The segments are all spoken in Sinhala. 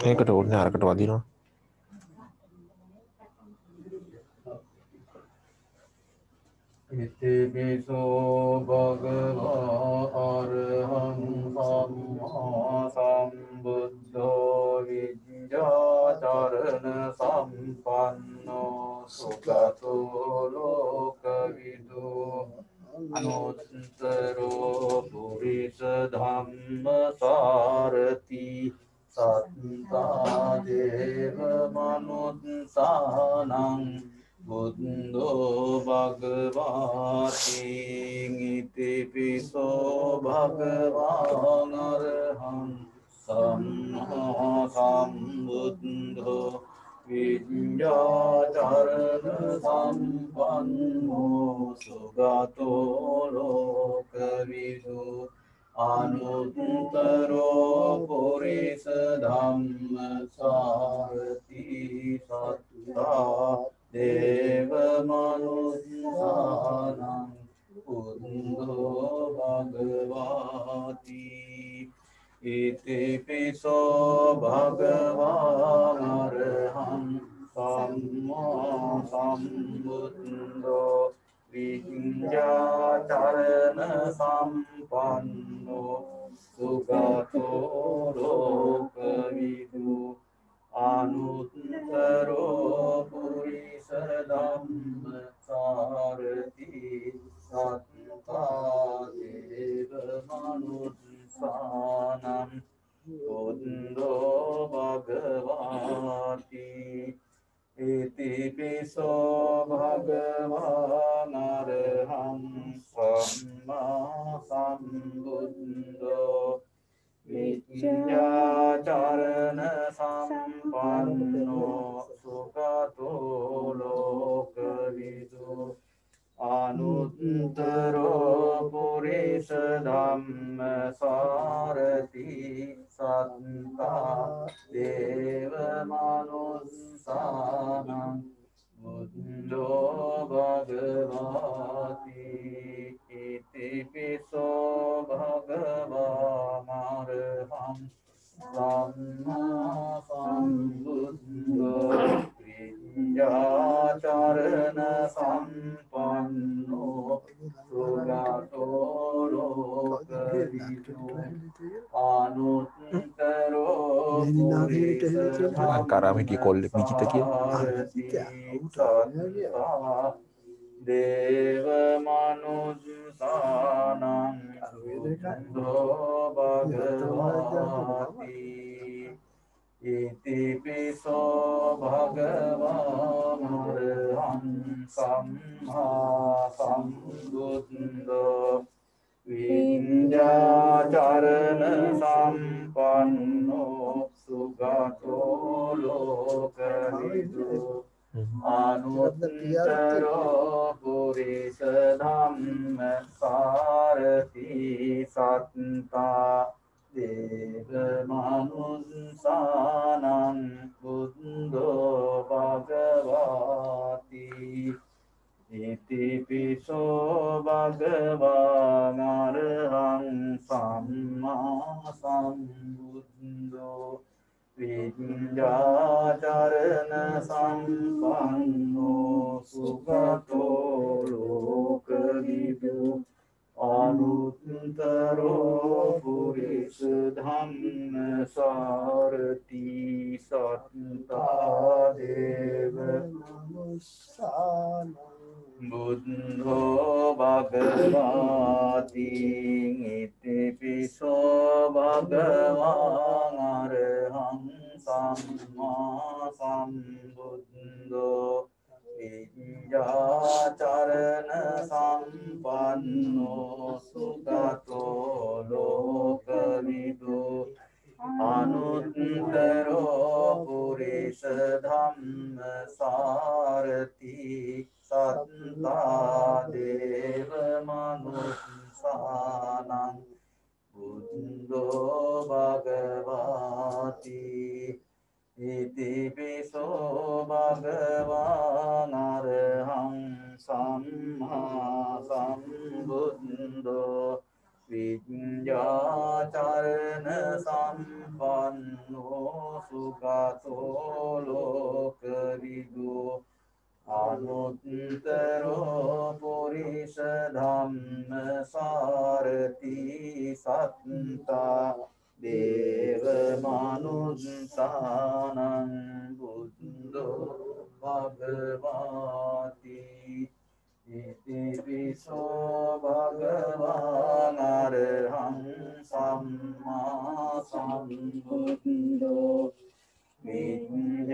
මේකට ඕනේ අරකට වදිනවා. ඉතිපිසෝ භගවා අරහං සම්මා සම්බුද්ධෝ විඤ්ඤාචරණ සම්පන්නෝ සුගතෝ ලෝකවිදු අනුත්තරෝ පුරිස ධම්ම සාරති සත්තා දේව මනුත්සානං බුද්ධෝ භගවාති ඉතිපිසෝ භගවාන් අරහං සම්මා සම්බුද්ධෝ විඤ්ඤාචරණ සම්පන්නෝ සුගතෝ ලෝකවිදු අනුත්තරෝ පුරිස ධම්ම සාරති සත්තා දේව මනුස්සානං බුද්ධෝ භගවාති ඉතිපිසෝ භගවාන් අරහං සම්මා සම්බුද්ධෝ විඤ්ඤාචරණ සම්පන්නෝ සුගතෝ ලෝකවිදු අනුත්තරෝ පුරිස ධම්ම සාරති සත්තා දේව මනුස්සානං බුද්ධෝ භගවාති ඉතිපිසෝ භගවාන් අරහං සම්මා සම්බුද්ධෝ විඤ්ඤාචරණ සම්පන්නෝ සුගතෝ ලෝකවිදු අනුත්තරෝ පුරිස ධම්ම සාරති සත්තා දේව මනුස්සානං බුද්ධෝ භගවාති ඉතිපිසෝ භගවාන් අරහං සම්මා සම්බුද්ධෝ විඤ්ඤාචරණ සම්පන්නෝ සුගතෝ ලෝකවිදු අනුත්තරෝ පුරිස ලංකාරාමේ කොල්ලෙක් විචිත කියලා. සත්තා දේව මනුස්සානං බුද්ධෝ භගවාති ඉතිපිසෝ භගවාන් අරහං සම්මා සම්බුද්ධෝ විඤ්ඤාචරණ සම්පන්නෝ සුගතෝ ලෝකවිදු අනුත්තරෝ පුරිස ධම්ම සාරති සත්තා දේව මනුස්සානං බුද්ධෝ භගවාති ඉතිපිසෝ භගවාන් අරහං සම්මා සම්බුද්ධෝ විඤ්ඤාචරණ සම්පන්නෝ සුගතෝ ලෝකවිදු අනුත්තරෝ පුරිස ධම්ම සාරති සත්තා දේව මනුස්සානං බුද්ධෝ භගවාති ඉතිපිසෝ භගවාන් අරහං සම්මා සම්බුද්ධෝ විඤ්ඤාචරණ සම්පන්නෝ සුගතෝ ලෝකවිදු අනුත්තරෝ පුරිස ධම්ම සාරති සත්තා දේව මනුස්සානං බුද්ධෝ භගවාති ඉතිපිසෝ භගවාන් අරහං සම්මා සම්බුද්ධෝ විඤ්ඤාචරණ සම්පන්නෝ සුගතෝ ලෝකවිදු අනුත්තරෝ පුරිස ධම්ම සාරති සත්තා දේව මනුස්සානං බුද්ධෝ භගවාති ඉති විසෝ භගවාන් අරහං සම්මා සම්බුද්ධෝ විඤ්ඤාචරණ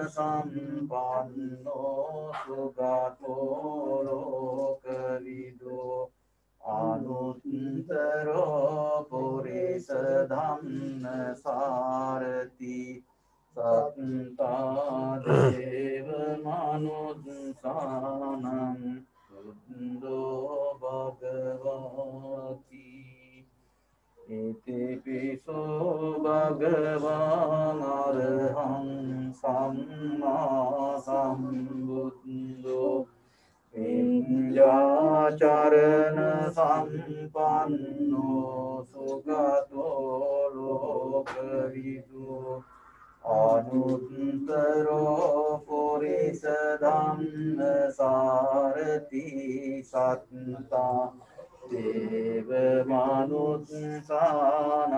සම්පන්නෝ සුගතෝ ලෝකවිදෝ අනුත්තරෝ පුරිස ධම්ම සාරති සත්තා දේව මනුස්සානං බුද්ධෝ භගවාති ඉතිපිසෝ භගවාන් අරහං සම්මා සම්බුද්ධෝ විඤ්ඤාචරණ සම්පන්නෝ සුගතෝ ලෝකවිදු අනුත්තරෝ පුරිස ධම්ම සාරති සත්තා දේව මනුස්සානං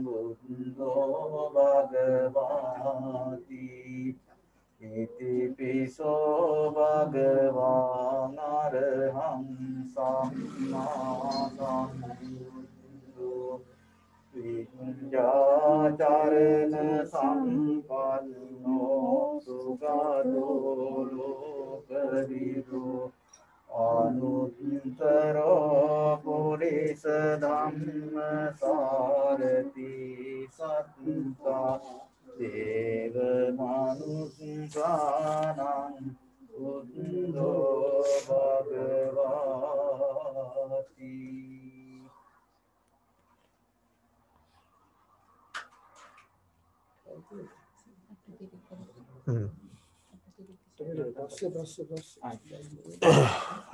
බුද්ධෝ භගවාති ඉතිපිසෝ භගවාන් අරහං සම්මා සම්බුද්ධෝ විඤ්ඤාචරණ සම්පන්නෝ සුගතෝ ලෝකවිදු අනුත්තරෝ පුරිස ධම්ම සාරති සත්තා දේව මනුස්සානං බුද්ධෝ භගවාති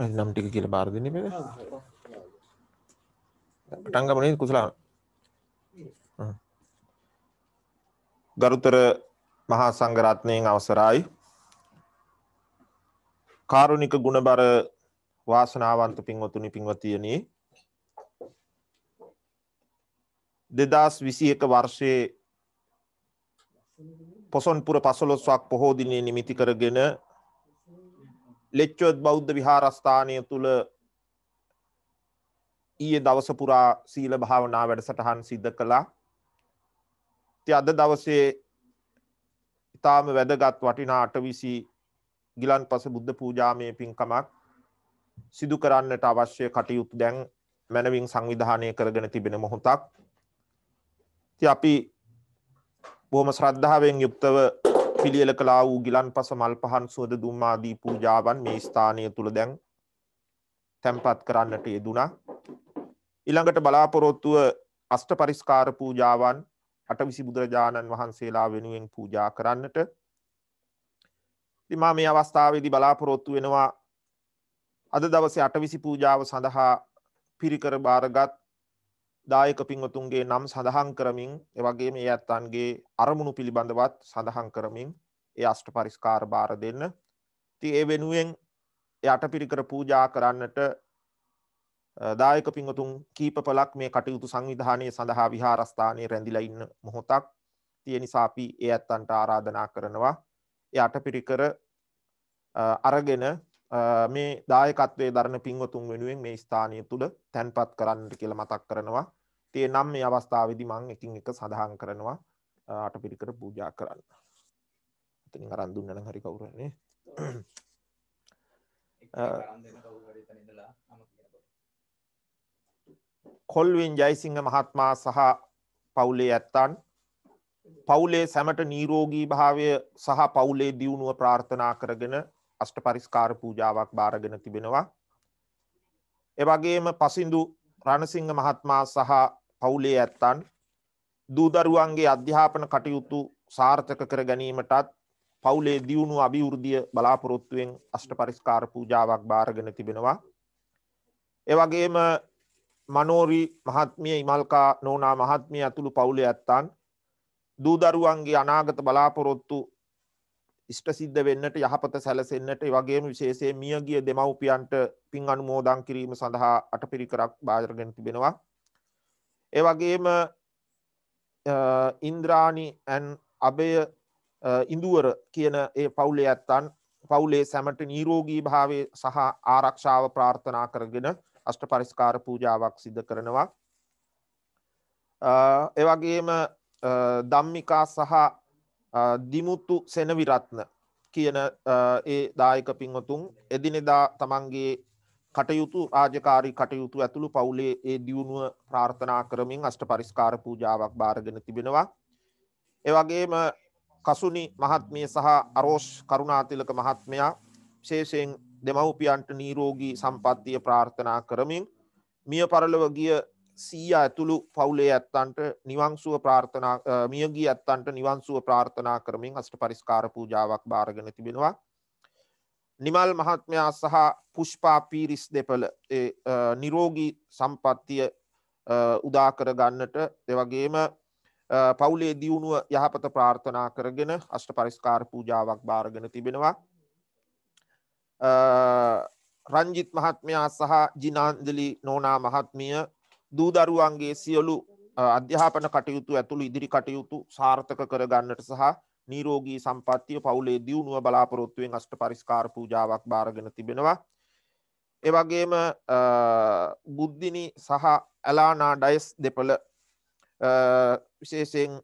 නම් ටික කියලා බාර දෙන්නේ මේක. පටන් ගමු නේද කුසලා. ගරුතර මහා සංඝ රත්නයෙන් අවසරයි. කාරුණික ගුණබර වාසනාවන්ත පින්වතුනි පින්වතියනි 2021 වර්ෂයේ පොසොන්පුර 15ක් පොහෝ දිනේ නිමිති කරගෙන ලෙච්චොත් බෞද්ධ විහාරස්ථානය තුල ඊයේ දවස පුරා සීල භාවනා වැඩසටහන් සිද්ධ කළා. ඉතින් අද දවසේ ඊටාම වැදගත් වටිනා අටවිසි ගිලන්පස බුද්ධ පූජාමය පින්කමක් සිදු කරන්නට අවශ්‍ය කටයුතු දැන් මනවින් සංවිධානය කරගෙන තිබෙන මොහොතක්. ඉතින් අපි බොහොම ශ්‍රද්ධාවෙන් යුක්තව පිළියෙල කළා වූ ගිලන්පස මල් පහන් සුවඳ දුම් ආදී පූජාවන් මේ ස්ථානය තුල දැන් තැන්පත් කරන්නට යෙදුණා. ඊළඟට බලාපොරොත්තුව අෂ්ට පරිස්කාර පූජාවන් අටවිසි බුදුරජාණන් වහන්සේලා වෙනුවෙන් පූජා කරන්නට. ඉතින් මා මේ අවස්ථාවේදී බලාපොරොත්තු වෙනවා අද දවසේ අටවිසි පූජාව සඳහා පිරිකර බාරගත් දායක පින්වතුන්ගේ නම් සඳහන් කරමින් ඒ වගේම ඒ ඇත්තන්ගේ අරමුණු පිළිබඳවත් සඳහන් කරමින් ඒ අෂ්ට පරිස්කාර බාර දෙන්න. ඉතින් ඒ වෙනුවෙන් ඒ අටපිරිකර පූජා කරන්නට දායක පින්වතුන් කීප පළක් මේ කටයුතු සංවිධානයේ සඳහා විහාරස්ථානයේ රැඳිලා ඉන්න මොහොතක්. ඒ නිසා අපි ඒ ඇත්තන්ට ආරාධනා කරනවා ඒ අටපිරිකර අරගෙන මේ දායකත්වයේ දරන පින්වතුන් වෙනුවෙන් මේ ස්ථානය තුල තැන්පත් කරන්නට කියලා මතක් කරනවා. ඒ නම් මේ අවස්ථාවේදී මම එකින් එක සඳහන් කරනවා අටපිරිකර පූජා කරන්න. එතනින් අරන් දුන්න නම් හරි කවුරුන්නේ. කොල්වින් ජයසිංහ මහත්මයා සහ පවුලේ ඇත්තන් පවුලේ සැමට නිරෝගී භාවය සහ පවුලේ දියුණුව ප්‍රාර්ථනා කරගෙන අෂ්ට පරිස්කාර පූජාවක් බාරගෙන තිබෙනවා. ඒ වගේම පසින්දු රණසිංහ මහත්මයා සහ පවුලේ ඇත්තන් දූ දරුවන්ගේ අධ්‍යාපන කටයුතු සාර්ථක කර ගැනීමටත් පවුලේ දියුණුව අභිවෘද්ධිය බලාපොරොත්තුවෙන් අෂ්ට පරිස්කාර පූජාවක් බාරගෙන තිබෙනවා. ඒ වගේම මනෝරි මහත්මිය, ඉමල්කා නෝනා මහත්මිය ඇතුළු පවුලේ ඇත්තන් දූ දරුවන්ගේ අනාගත බලාපොරොත්තු ඉෂ්ට සිද්ධ වෙන්නට, යහපත සැලසෙන්නට, ඒ වගේම විශේෂයෙන් මියගිය දෙමව්පියන්ට පින් අනුමෝදන් කිරීම සඳහා අටපිරිකරක් බාරගෙන තිබෙනවා. ඒ වගේම ඉන්ද්‍රාණි and අබය ඉඳුවර කියන ඒ පවුලේ ඇත්තන් පවුලේ සැමට නිරෝගී භාවයේ සහ ආරක්ෂාව ප්‍රාර්ථනා කරගෙන අෂ්ට පරිස්කාර පූජාවක් සිදු කරනවා. ඒ වගේම ධම්මිකා සහ දිමුතු සෙනවිරත්න කියන ඒ දායක පින්වතුන් එදිනෙදා තමන්ගේ කටයුතු රාජකාරී කටයුතු ඇතුළු පවුලේ ඒ දියුණුව ප්‍රාර්ථනා කරමින් අෂ්ට පරිස්කාර පූජාවක් බාරගෙන තිබෙනවා. ඒ වගේම කසුනි මහත්මිය සහ අරෝෂ් කරුණාතිලක මහත්මයා විශේෂයෙන් දෙමව්පියන්ට නිරෝගී සම්පන්නිය ප්‍රාර්ථනා කරමින් මිය පරලොව ගිය සීයා ඇතුළු පවුලේ ඇත්තන්ට නිවන් සුව ප්‍රාර්ථනා මියගිය ඇත්තන්ට නිවන් සුව ප්‍රාර්ථනා කරමින් අෂ්ට පරිස්කාර පූජාවක් බාරගෙන තිබෙනවා. නිමල් මහත්මයා සහ පුෂ්පා පීරිස් දෙපළ ඒ නිරෝගී සම්පන්නිය උදා කර ගන්නට, ඒ වගේම පවුලේ දියුණුව යහපත ප්‍රාර්ථනා කරගෙන අෂ්ට පරිස්කාර පූජාවක් බාරගෙන තිබෙනවා. රංජිත් මහත්මයා සහ ජිනාන්දලි නෝනා මහත්මිය දූ දරුවන්ගේ සියලු අධ්‍යාපන කටයුතු ඇතුළු ඉදිරි කටයුතු සාර්ථක කර ගන්නට සහ නිරෝගී සම්පන්නිය පවුලේ දියුණුව බලාපොරොත්තුවෙන් අෂ්ට පරිස්කාර පූජාවක් බාරගෙන තිබෙනවා. ඒ වගේම බුද්ධිනි සහ ඇලානා ඩයස් දෙපළ විශේෂයෙන්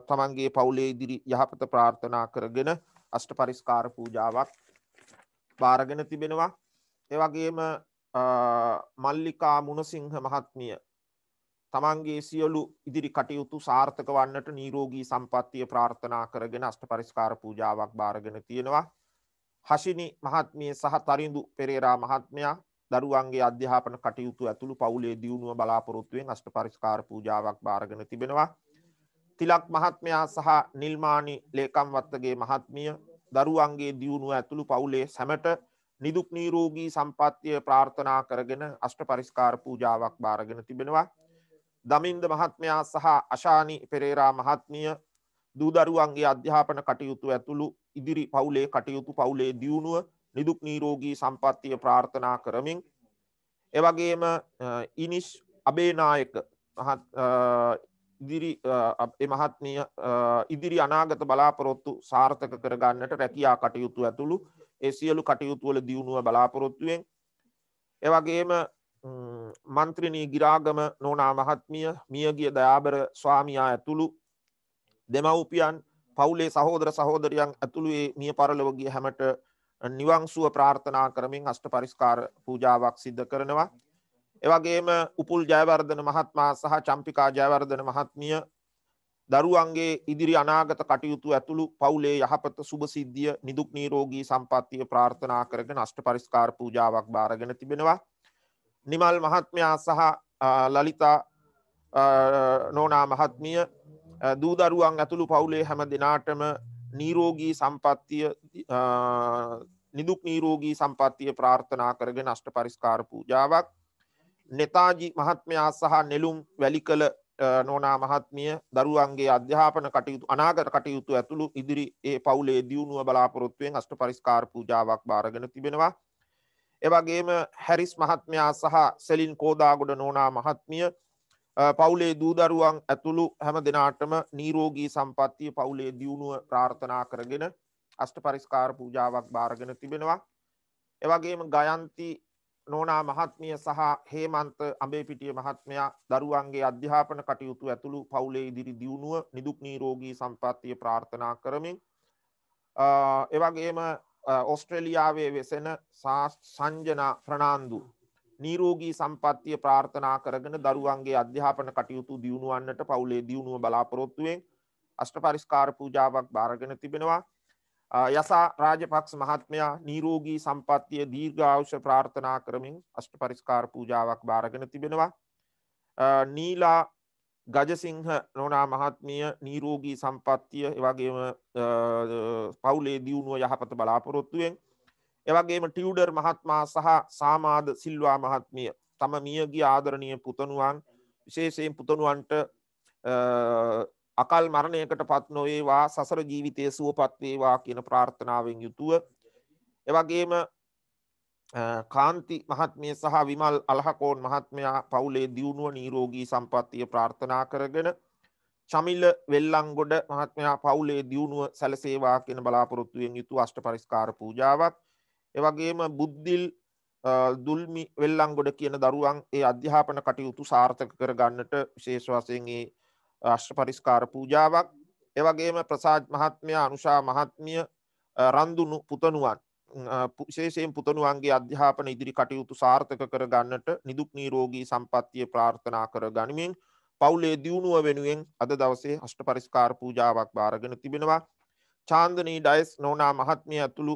තමන්ගේ පවුලේ ඉදිරි යහපත ප්‍රාර්ථනා කරගෙන අෂ්ට පරිස්කාර පූජාවක් බාරගෙන තිබෙනවා. ඒ වගේම මල්ලිකා මුණසිංහ මහත්මිය තමන්ගේ සියලු ඉදිරි කටයුතු සාර්ථක වන්නට නිරෝගී සම්පන්නිය ප්‍රාර්ථනා කරගෙන අෂ්ට පරිස්කාර පූජාවක් බාරගෙන තියෙනවා. හෂිනි මහත්මිය සහ තරිඳු පෙරේරා මහත්මයා දරුවන්ගේ අධ්‍යාපන කටයුතු ඇතුළු පවුලේ දියුණුව බලාපොරොත්තුවෙන් අෂ්ට පරිස්කාර පූජාවක් බාරගෙන තිබෙනවා. තිලක් මහත්මයා සහ නිල්මානි ලේකම්වත්තගේ මහත්මිය දරුවන්ගේ දියුණුව ඇතුළු පවුලේ සැමට නිදුක් නිරෝගී සම්පන්නිය ප්‍රාර්ථනා කරගෙන අෂ්ට පරිස්කාර පූජාවක් බාරගෙන තිබෙනවා. දමින්ද මහත්මයා සහ අශානි පෙරේරා මහත්මිය දූ දරුවන්ගේ අධ්‍යාපන කටයුතු ඇතුළු ඉදිරි පවුලේ කටයුතු පවුලේ දියුණුව නිදුක් නිරෝගී සම්පන්නිය ප්‍රාර්ථනා කරමින්, ඒ වගේම ඉනිෂ් අබේනායක මහත්මිය ඉදිරි අනාගත බලාපොරොත්තු සාර්ථක කර ගන්නට රැකියා කටයුතු ඇතුළු ඒ සියලු කටයුතු වල දියුණුව බලාපොරොත්තුවෙන්, ඒ වගේම මන්ත්‍රිණී ගිරාගම නෝනා මහත්මිය මියගිය දයාබර ස්වාමියා ඇතුළු දෙමව්පියන් පවුලේ සහෝදර සහෝදරියන් ඇතුළු ඒ මිය පරලොව ගිය හැමට නිවන් සුව ප්‍රාර්ථනා කරමින් අෂ්ට පරිස්කාර පූජාවක් සිදු කරනවා. ඒ වගේම උපුල් ජයවර්ධන මහත්මයා සහ චම්පිකා ජයවර්ධන මහත්මිය දරුවන්ගේ ඉදිරි අනාගත කටයුතු ඇතුළු පවුලේ යහපත සුභ සිද්ධිය නිදුක් නිරෝගී සම්පන්නිය ප්‍රාර්ථනා කරගෙන අෂ්ට පරිස්කාර පූජාවක් බාරගෙන තිබෙනවා. නිමල් මහත්මයා සහ ලලිතා නෝනා මහත්මිය දූ දරුවන් ඇතුළු පවුලේ හැම දිනාටම නිරෝගී සම්පන්නිය නිදුක් නිරෝගී සම්පන්නිය ප්‍රාර්ථනා කරගෙන අෂ්ට පරිස්කාර පූජාවක්. නෙතාජි මහත්මයා සහ නෙළුම් වැලිකල නෝනා මහත්මිය දරුවන්ගේ අධ්‍යාපන කටයුතු අනාගත කටයුතු ඇතුළු ඉදිරි ඒ පවුලේ දියුණුව බලාපොරොත්තුවෙන් අෂ්ට පරිස්කාර පූජාවක් බාරගෙන තිබෙනවා. ඒ වගේම හැරිස් මහත්මයා සහ සෙලින් කෝදාගොඩ නෝනා මහත්මිය පවුලේ දූ දරුවන් ඇතුළු හැම දිනාටම නිරෝගී සම්පන්නිය පවුලේ දියුණුව ප්‍රාර්ථනා කරගෙන අෂ්ට පරිස්කාර පූජාවක් බාරගෙන තිබෙනවා. ඒ වගේම ගයන්ති නෝනා මහත්මිය සහ හේමන්ත අඹේපිටිය මහත්මයා දරුවන්ගේ අධ්‍යාපන කටයුතු ඇතුළු පවුලේ ඉදිරි දියුණුව නිදුක් නිරෝගී සම්පන්නිය ප්‍රාර්ථනා කරමින්, ඒ වගේම ඕස්ට්‍රේලියාවේ වෙසෙන සංජනා ප්‍රනාන්දු නිරෝගී සම්පන්නිය ප්‍රාර්ථනා කරගෙන දරුවන්ගේ අධ්‍යාපන කටයුතු දියුණු වන්නට පවුලේ දියුණුව බලාපොරොත්තුවෙන් අෂ්ට පරිස්කාර පූජාවක් බාරගෙන තිබෙනවා. යසා රාජපක්ෂ මහත්මයා නිරෝගී සම්පන්නිය දීර්ඝායුෂ ප්‍රාර්ථනා කරමින් අෂ්ට පරිස්කාර පූජාවක් බාරගෙන තිබෙනවා. නීලා ගජසිංහ නෝනා මහත්මිය නිරෝගී සම්පන්නිය ඒ වගේම පවුලේ දියුණුව යහපත බලාපොරොත්තුවෙන්, ඒ වගේම ටියුඩර් මහත්මයා සහ සාමාද සිල්වා මහත්මිය තම මියගිය ආදරණීය පුතණුවන් විශේෂයෙන් පුතණුවන්ට අකල් මරණයකට පත් නොවේවා, සසර ජීවිතයේ සුවපත් වේවා කියන ප්‍රාර්ථනාවෙන් යුතුව, එවැගේම කාන්ති මහත්මිය සහ විමල් අලහකෝන් මහත්මයා පවුලේ දියුණුව නිරෝගී සම්පන්නිය ප්‍රාර්ථනා කරගෙන, චමිල වෙල්ලංගොඩ මහත්මයා පවුලේ දියුණුව සැලසේවා කියන බලාපොරොත්තුවෙන් යුතු අෂ්ට පරිස්කාර පූජාවක්, එවැගේම බුද්ධිල් දුල්මි වෙල්ලංගොඩ කියන දරුවන් ඒ අධ්‍යාපන කටයුතු සාර්ථක කර ගන්නට විශේෂ වශයෙන් ඒ අෂ්ට පරිස්කාර පූජාවක්, එවැගේම ප්‍රසාද් මහත්මයා, අනුෂා මහත්මිය, රන්දුණු පුතණුවන් විශේෂයෙන් පුතණුවන්ගේ අධ්‍යාපන ඉදිරි කටයුතු සාර්ථක කර ගන්නට නිදුක් නිරෝගී සම්පන්නිය ප්‍රාර්ථනා කර ගනිමින් පවුලේ දියුණුව වෙනුවෙන් අද දවසේ අෂ්ට පරිස්කාර පූජාවක් බාරගෙන තිබෙනවා. චාන්දනී ඩයස් නෝනා මහත්මිය ඇතුළු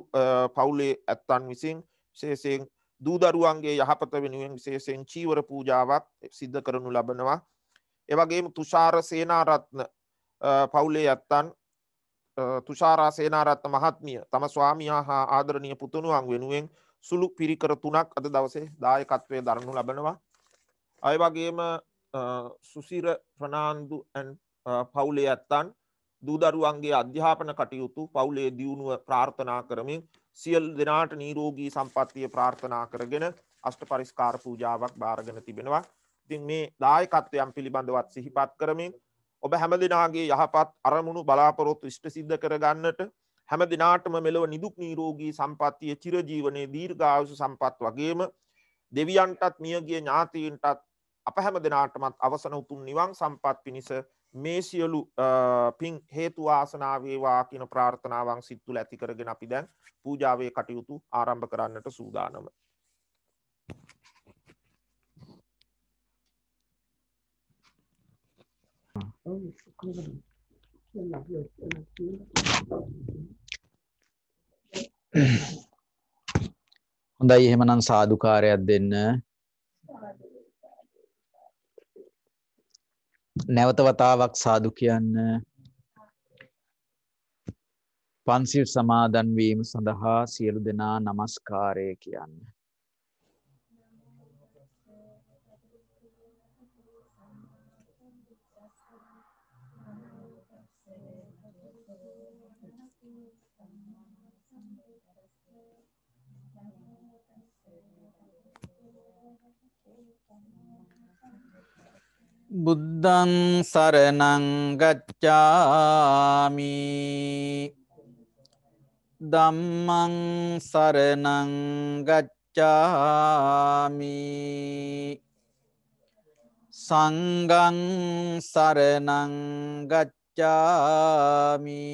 පවුලේ ඇත්තන් විසින් විශේෂයෙන් දූ දරුවන්ගේ යහපත වෙනුවෙන් විශේෂයෙන් චීවර පූජාවක් සිද්ධ කරනු ලබනවා. එවැගේම තුෂාර සේනාරත්න පවුලේ ඇත්තන් තුෂාරා සේනාරත්න මහත්මිය තම ස්වාමියා හා ආදරණීය පුතුණුවන් වෙනුවෙන් සුළු පිරිකර 3ක් අද දවසේ දායකත්වයේ දරනු ලබනවා. ඒ වගේම සුසිර ප්‍රනාන්දු පවුලේ ඇත්තන් දූ දරුවන්ගේ අධ්‍යාපන කටයුතු පවුලේ දියුණුව ප්‍රාර්ථනා කරමින් සියලු දෙනාට නිරෝගී සම්පන්නිය ප්‍රාර්ථනා කරගෙන අෂ්ට පරිස්කාර පූජාවක් බාරගෙන තිබෙනවා. ඉතින් මේ දායකත්වයන් පිළිබඳවත් සිහිපත් කරමින් ඔබ හැම දිනාගේ යහපත් අරමුණු බලාපොරොත්තු ඉෂ්ට සිද්ධ කර ගන්නට, හැම දිනාටම මෙලොව නිදුක් නිරෝගී සම්පන්නිය, චිරජීවනයේ දීර්ඝායුෂ සම්පත් වගේම දෙවියන්ටත් මියගිය ඥාතීන්ටත් අප හැම දිනාටමත් අවසන උතුම් නිවන් සම්පත් පිණිස මේ සියලු පින් හේතු වාසනා වේවා කියන ප්‍රාර්ථනාවන් සිත් තුළ ඇති කරගෙන අපි දැන් පූජාවේ කටයුතු ආරම්භ කරන්නට සූදානම. හොඳයි, එහෙමනම් සාදුකාරයක් දෙන්න. නැවත වතාවක් සාදු කියන්න. පන්සිල් සමාදන් වීම සඳහා සියලු දෙනා නමස්කාරය කියන්න. බුද්ධං සරණං ගච්ඡාමි, ධම්මං සරණං ගච්ඡාමි, සංඝං සරණං ගච්ඡාමි,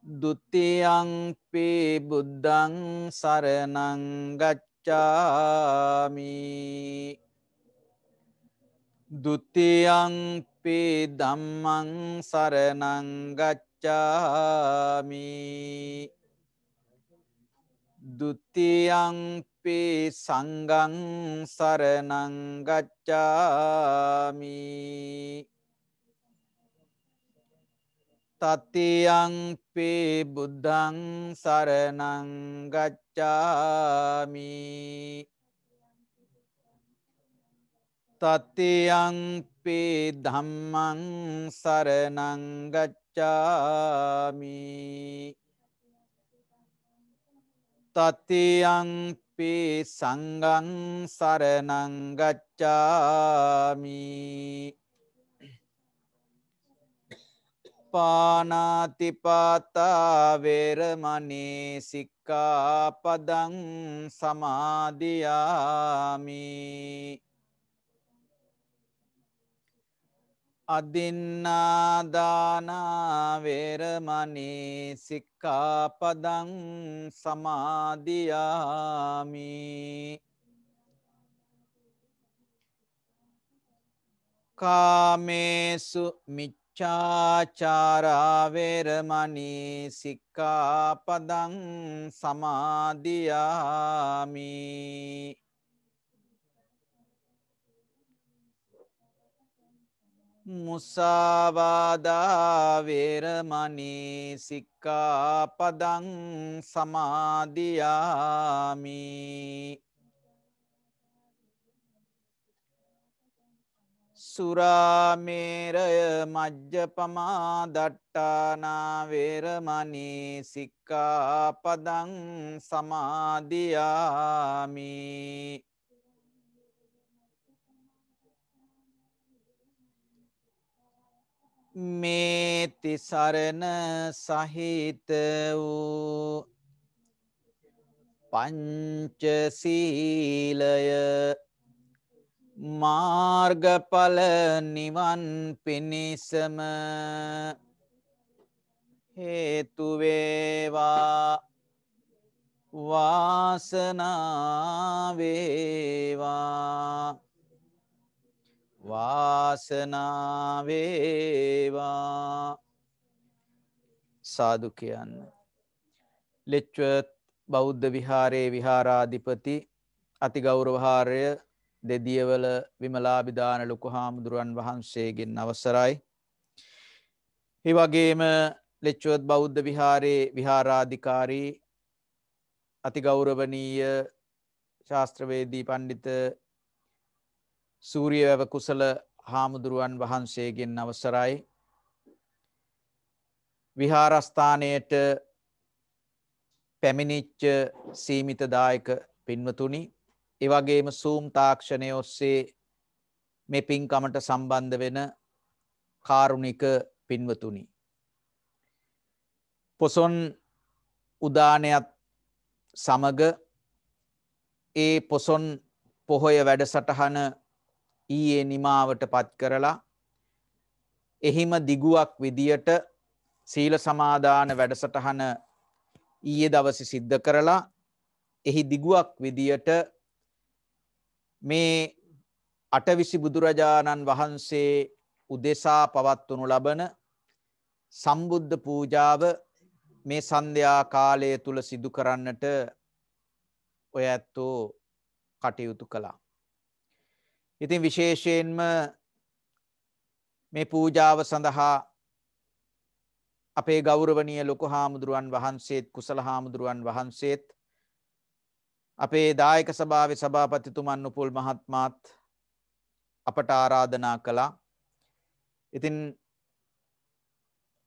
ဒုတိယံ පි බුද්ධං සරණං ගච්ඡාමි, ဒုတိယံ පි ධම්මං සරණං ගච්ඡාමි, ဒုတိယံ පි සංඝං සරණං ගච්ඡාමි, တတိယံ පි බුද්ධං සරණං ගච්ඡාමි, တတိယံ පි ධම්මං සරණං ගච්ඡාමි, တတိယံ පි සංඝං සරණං ගච්ඡාමි, පානාතිපාතා වේරමණී සික්ඛාපදං සමාදියාමි, අදින්නාදානා වේරමණී සික්ඛාපදං සමාදියාමි, කාමේසු මිච්ඡාචාරා වේරමණී සික්ඛාපදං සමාදියාමි, මුසාවාදා වේරමණී සික්ඛාපදං සමාදියාමි, සුරාමේරය මජ්ජපමා දට්ටානා වේරමණී සික්ඛාපදං සමාදියාමි. මේ තිසරණ සහිත වූ පංචසීලය මාර්ගඵල නිවන් පිණිසම හේතු වේවා වාසනාව වේවා වාසනාව වේවා. සාදු කියන්න. ලෙච්චුවත් බෞද්ධ විහාරයේ විහාරාධිපති අතිගෞරවහාරය දෙදියවල විමලාභිදාන ලොකු හාමුදුරුවන් වහන්සේගෙන් අවසරයි. ඒ වගේම ලෙච්චුවත් බෞද්ධ විහාරයේ විහාරාධිකාරී අතිගෞරවනීය ශාස්ත්‍රවේදී පණ්ඩිත සූරියවැව කුසල හාමුදුරුවන් වහන්සේගෙන් අවසරයි. විහාරස්ථානයට පැමිණිච්ච සීමිත දායක පින්වතුනි, ඒ වගේම සූම් තාක්ෂණය ඔස්සේ මේ පින්කමට සම්බන්ධ වෙන කාරුණික පින්වතුනි, පොසොන් උදානයත් සමග ඒ පොසොන් පොහොය වැඩසටහන ඊයේ නිමාවට පත් කරලා එහිම දිගුවක් විදියට සීල සමාදාන වැඩසටහන ඊයේ දවසේ සිද්ධ කරලා එහි දිගුවක් විදියට මේ අටවිසි බුදුරජාණන් වහන්සේ උදෙසා පවත්වනු ලබන සම්බුද්ධ පූජාව මේ සන්ධ්‍යා කාලය තුල සිදු කරන්නට ඔය ඇත්තෝ කටයුතු කළා. ඉතින් විශේෂයෙන්ම මේ පූජාව සඳහා අපේ ගෞරවනීය ලොකු හාමුදුරුවන් වහන්සේත් කුසල හාමුදුරුවන් වහන්සේත් අපේ දායක සභාවේ සභාපතිතුමන් නුපුල් මහත්මාත් අපට ආරාධනා කළා. ඉතින්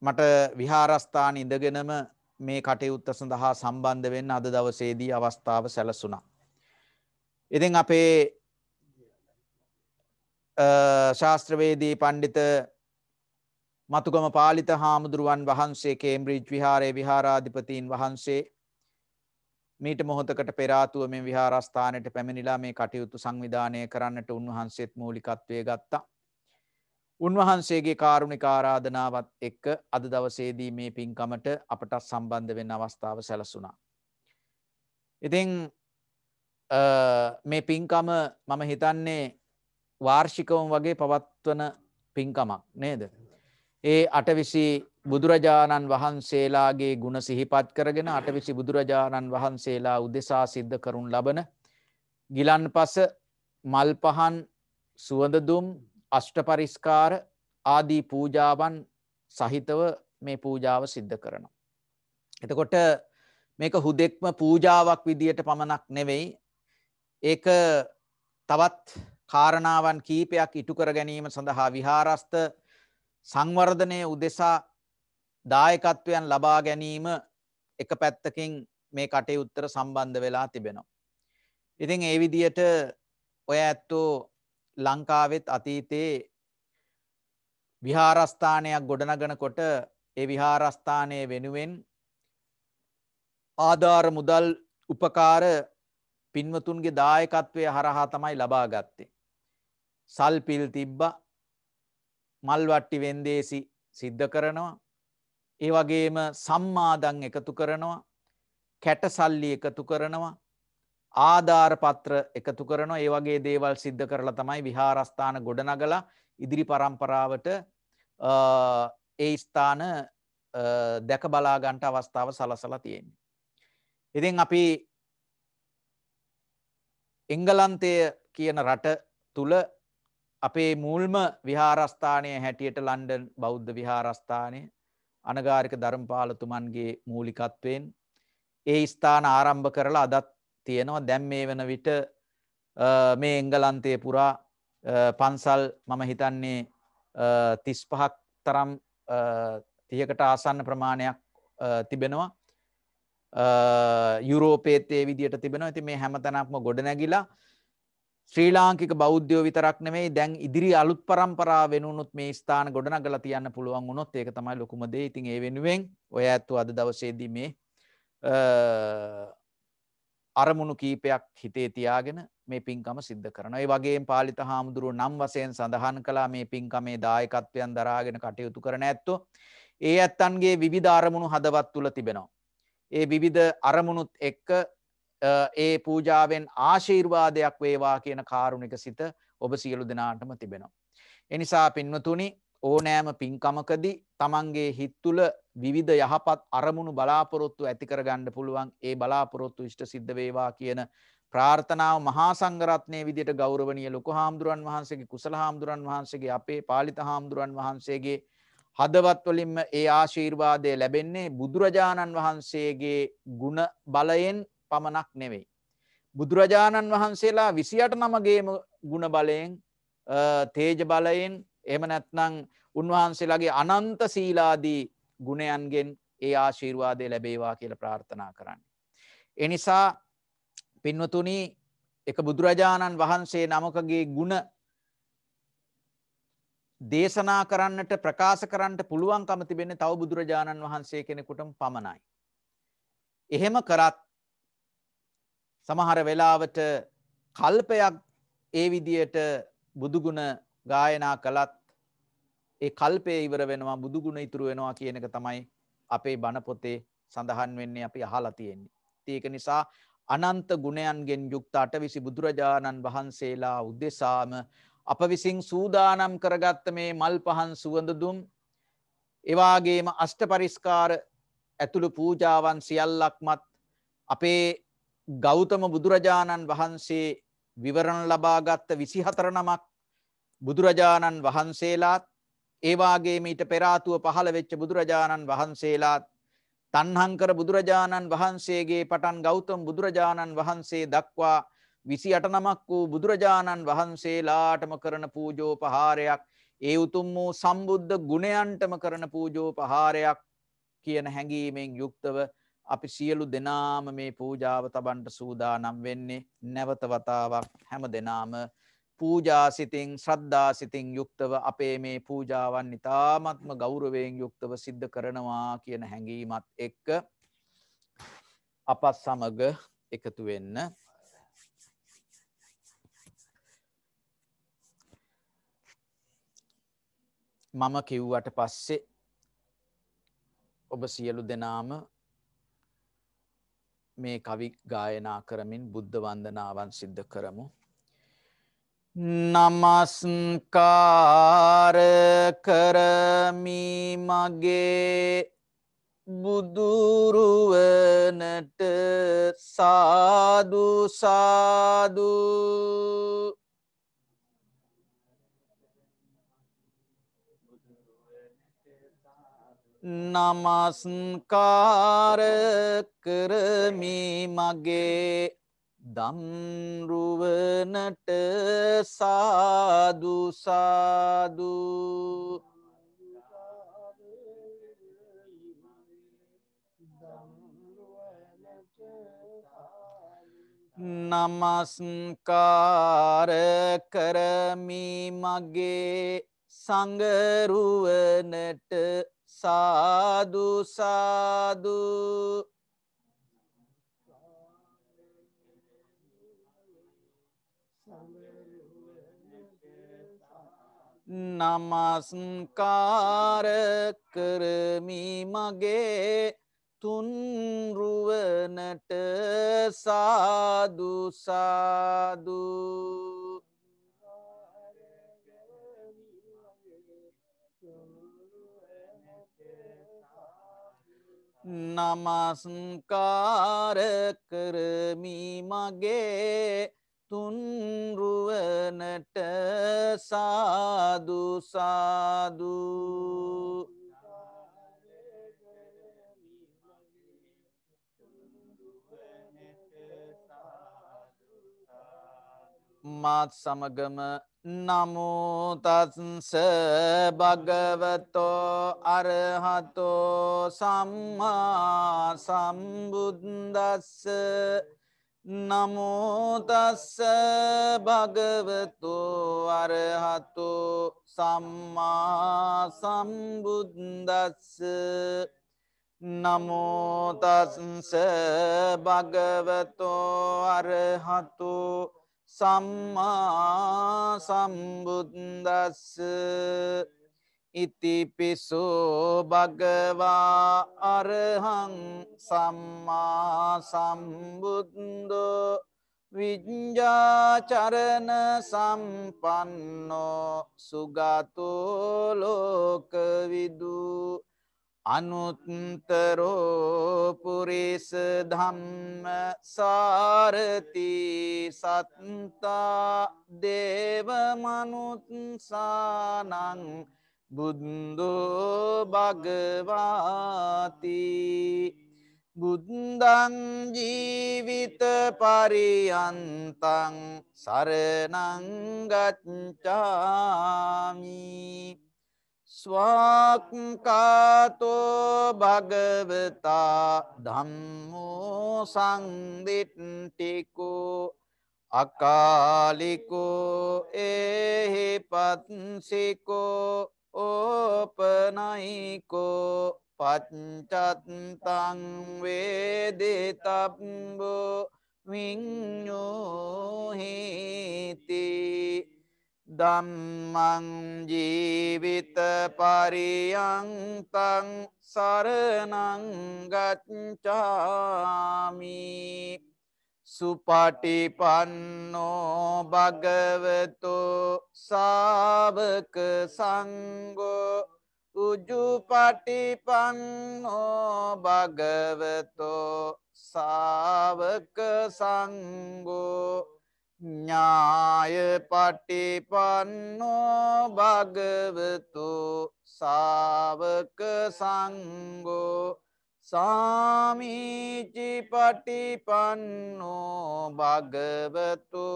මට විහාරස්ථාන ඉඳගෙනම මේ කටයුත්ත සඳහා සම්බන්ධ වෙන්න අද දවසේදී අවස්ථාව සැලසුණා. ඉතින් අපේ ශාස්ත්‍රවේදී පණ්ඩිත මතුගම පාලිත හාමුදුරුවන් වහන්සේ කේම්බ්‍රිජ් විහාරයේ විහාරාධිපතීන් වහන්සේ මීට මොහොතකට පෙර ආතුව මේ විහාරස්ථානයට පැමිණිලා මේ කටයුතු සංවිධානය කරන්නට උන්වහන්සේත් මූලිකත්වයේ ගත්තා. උන්වහන්සේගේ කාරුණික ආරාධනාවත් එක්ක අද දවසේදී මේ පින්කමට අපට සම්බන්ධ වෙන්න අවස්ථාව සැලසුණා. ඉතින් මේ පින්කම මම හිතන්නේ වාර්ෂිකවම වගේ පවත්වන පින්කමක් නේද? ඒ අටවිසි බුදුරජාණන් වහන්සේලාගේ ගුණ සිහිපත් කරගෙන අටවිසි බුදුරජාණන් වහන්සේලා උදෙසා සිද්ධ කරනු ලබන ගිලන්පස, මල් පහන්, සුවඳ දුම්, අෂ්ට පරිස්කාර ආදී පූජාවන් සහිතව මේ පූජාව සිද්ධ කරනවා. එතකොට මේක හුදෙක්ම පූජාවක් විදියට පමණක් නෙවෙයි, ඒක තවත් කාරණාවන් කීපයක් ඉටු කර ගැනීම සඳහා විහාරස්ත සංවර්ධනය උදෙසා දායකත්වයන් ලබා ගැනීම එක පැත්තකින් මේ කටයුත්තට සම්බන්ධ වෙලා තිබෙනවා. ඉතින් ඒ විදියට ඔය ඇත්තෝ ලංකාවෙත් අතීතයේ විහාරස්ථානයක් ගොඩනගනකොට ඒ විහාරස්ථානය වෙනුවෙන් ආධාර මුදල් උපකාර පින්වතුන්ගේ දායකත්වය හරහා තමයි ලබා ගත්තේ. සල් පිල් තිබ්බා, මල් වට්ටි වෙන්දේසි සිද්ධ කරනවා, ඒ වගේම සම්මාදන් එකතු කරනවා, කැට සල්ලි එකතු කරනවා, ආධාර පත්‍ර එකතු කරනවා. ඒ වගේ දේවල් සිද්ධ කරලා තමයි විහාරස්ථාන ගොඩනගලා ඉදිරි පරම්පරාවට ඒ ස්ථාන දැක බලා ගන්නට අවස්ථාව සලසලා තියෙන්නේ. ඉතින් අපි එංගලන්තය කියන රට තුල අපේ මුල්ම විහාරස්ථානය හැටියට ලන්ඩන් බෞද්ධ විහාරස්ථානය අනගාരിക ධර්මපාලතුමන්ගේ මූලිකත්වයෙන් ඒ ස්ථාන ආරම්භ කරලා අදත් තියෙනවා. දැන් මේ වෙන විට මේ එංගලන්තයේ පුරා පන්සල් මම හිතන්නේ 35ක් තරම් 30කට ආසන්න ප්‍රමාණයක් තිබෙනවා. යුරෝපයේත් ඒ විදියට තිබෙනවා. ඉතින් මේ හැමතැනක්ම ගොඩනැගිලා ශ්‍රී ලාංකික බෞද්ධයෝ විතරක් නෙමෙයි දැන් ඉදිරි අලුත් පරම්පරාව වෙනුනොත් මේ ස්ථාන ගොඩනගලා තියන්න පුළුවන් වුණොත් ඒක තමයි ලොකුම දේ. ඉතින් ඒ වෙනුවෙන් ඔය ඇත්තෝ අද දවසේදී මේ අරමුණු කීපයක් හිතේ තියාගෙන මේ පින්කම සිද්ධ කරනවා. ඒ වගේම පාලිත හාමුදුරුවෝ නම් වශයෙන් සඳහන් කළා මේ පින්කමේ දායකත්වයන් දරාගෙන කටයුතු කරන ඇත්තෝ. ඒ ඇත්තන්ගේ විවිධ අරමුණු හදවත් තුල තිබෙනවා. ඒ විවිධ අරමුණුත් එක්ක ඒ පූජාවෙන් ආශිර්වාදයක් වේවා කියන කාරුණික සිත ඔබ සියලු දෙනාටම තිබෙනවා. ඒ නිසා පින්වතුනි ඕනෑම පින්කමකදී තමන්ගේ හිත් තුළ විවිධ යහපත් අරමුණු බලාපොරොත්තු ඇති කරගන්න පුළුවන්. ඒ බලාපොරොත්තු ඉෂ්ට සිද්ධ වේවා කියන ප්‍රාර්ථනාව මහා සංඝරත්නයේ විදිහට ගෞරවනීය ලොකු හාමුදුරන් වහන්සේගේ කුසල හාමුදුරන් වහන්සේගේ අපේ පාලිත හාමුදුරන් වහන්සේගේ හදවත් වලින්ම ඒ ආශිර්වාදය ලැබෙන්නේ බුදුරජාණන් වහන්සේගේ ගුණ බලයෙන් පමණක් නෙවෙයි. බුදුරජාණන් වහන්සේලා 28 නමගේම ගුණ බලයෙන් තේජ බලයෙන් එහෙම නැත්නම් උන්වහන්සේලාගේ අනන්ත සීලාදී ගුණයන්ගෙන් ඒ ආශිර්වාදය ලැබේවා කියලා ප්‍රාර්ථනා කරන්නේ. ඒ නිසා පින්වතුනි එක බුදුරජාණන් වහන්සේ නමකගේ ගුණ දේශනා කරන්නට ප්‍රකාශ කරන්නට පුළුවන්කම තිබෙන්නේ තව බුදුරජාණන් වහන්සේ කෙනෙකුටම පමණයි. එහෙම කරත් සමහර වෙලාවට කල්පයක් ඒ විදියට බුදුගුණ ගායනා කළත් ඒ කල්පය ඉවර වෙනවා බුදුගුණ ඉතුරු වෙනවා කියන එක තමයි අපේ බණ පොතේ සඳහන් වෙන්නේ අපි අහලා තියෙන්නේ. ඒක නිසා අනන්ත ගුණයන්ගෙන් යුක්ත 8 බුදුරජාණන් වහන්සේලා උදෙසාම අප විසින් සූදානම් කරගත්ත මේ මල් පහන් සුවඳ දුම් එවාගේම අෂ්ට පරිස්කාර ඇතුළු පූජාවන් සියල්ලක්මත් අපේ ගෞතම බුදුරජාණන් වහන්සේ විවරණ ලබාගත් 24 නමක් බුදුරජාණන් වහන්සේලාත් ඒවාගේම ඊට පෙර ආතුව පහළ වෙච්ච බුදුරජාණන් වහන්සේලාත් තණ්හංකර බුදුරජාණන් වහන්සේගේ පටන් ගෞතම බුදුරජාණන් වහන්සේ දක්වා 28 නමක් වූ බුදුරජාණන් වහන්සේලාටම කරන පූජෝපහාරයක් ඒ උතුම් වූ සම්බුද්ධ ගුණයන්ටම කරන පූජෝපහාරයක් කියන හැඟීමෙන් යුක්තව අපි සියලු දෙනාම මේ පූජාව තබන්නට සූදානම් වෙන්නේ. නැවත වතාවක් හැම දෙනාම පූජා සිතින් ශ්‍රද්ධා සිතින් යුක්තව අපේ මේ පූජාවන් ඉතාමත්ම ගෞරවයෙන් යුක්තව සිද්ධ කරනවා කියන හැඟීමත් එක්ක අප සමග එකතු වෙන්න. මම කිව්වට පස්සේ ඔබ සියලු දෙනාම මේ කවි ගායනා කරමින් බුද්ධ වන්දනාවන් සිද්ධ කරමු. නමස්කාර කරමි මගේ බුදුරුවනට සාදු සාදු. නමස්කාර කරමි මගේ දම්රුවනට සාදු සාදු. නමස්කාර කරමි මගේ සංගරුවනට සාදු සාදු. නමස්කාර කරමි මගේ තුන්රුවනට සාදු සාදු. නමස්කාර කරමි මගේ තුන්රුවනට සාදු සාදු. මාත් සමගම නමෝ තස්ස භගවතෝ අරහතෝ සම්මා සම්බුද්දස්ස නමෝ තස්ස භගවතෝ අරහතෝ සම්මා සම්බුද්දස්ස නමෝ තස්ස භගවතෝ අරහතෝ සම්මා සම්බුද්දස්ස ඉතිපිසෝ භගවා අරහං සම්මා සම්බුද්දෝ විඤ්ඤාචරණ සම්පන්නෝ සුගතෝ ලෝකවිදු අනුත්තරෝ පුරිස ධම්ම සාරති සත්තා දේව මනුත්සානං බුද්ධෝ භගවාති බුද්ධං ජීවිත පරියන්තං සරණං ගච්ඡාමි ස්වාක්ඛාතෝ භගවතා ධම්මෝ සංදිට්ඨිකෝ අකාලිකෝ ඒහිපත්සිකෝ ඕපනයිකෝ පච්චත්තං වේදිතබ්බෝ විඤ්ඤෝහිති ධම්මං ජීවිත පරියන්තං සරණං ගච්ඡාමි සුපටිපන්නෝ භගවතෝ සාවක සංඝෝ උජුපටිපන්නෝ භගවතෝ සාවක සංඝෝ ඥාය පටිපන්නෝ භගවතු සාවක සංඝෝ සාමීචි පටිපන්නෝ භගවතු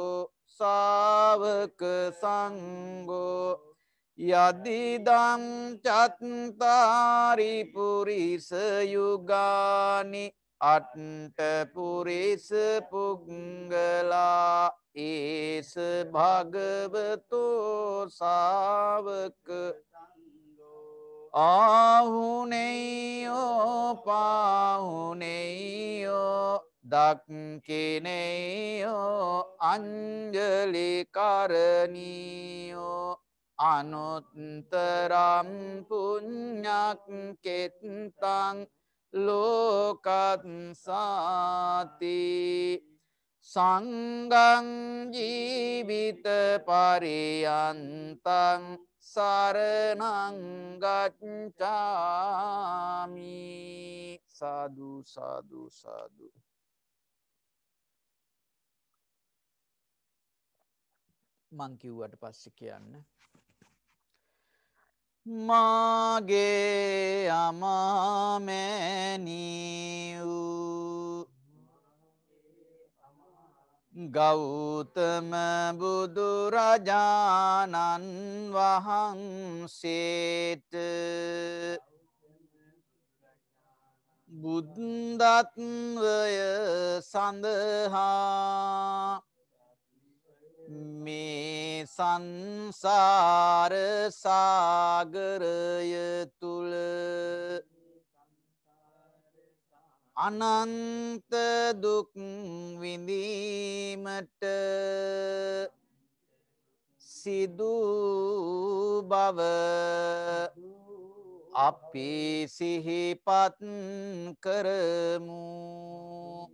සාවක සංඝෝ යදිදං චත්තාරි පුරිස යුගානි අට්ට පුරිස පුංගලා ඒස භගවතෝ සාවක ආහුනෙයෝ පාහුනෙයෝ දක්කිනෙයෝ අංජලි කරණීයෝ අනුත්තරම් පුඤ්ඤක් කෙත්තං ලෝකත්සාති සංඝං ජීවිත පරියන්තං සරණං ගච්ඡාමි සාදු සාදු සාදු මං කිව්වට පස්සේ කියන්න මාගේ අමාමෑණියූ ගෞතම බුදුරජාණන් වහන්සේට බුද්ධත්වය සඳහා මේ සංසාර සාගරය තුල අනන්ත දුක් විඳීමට සිදු බව අපි සිහිපත් කරමු.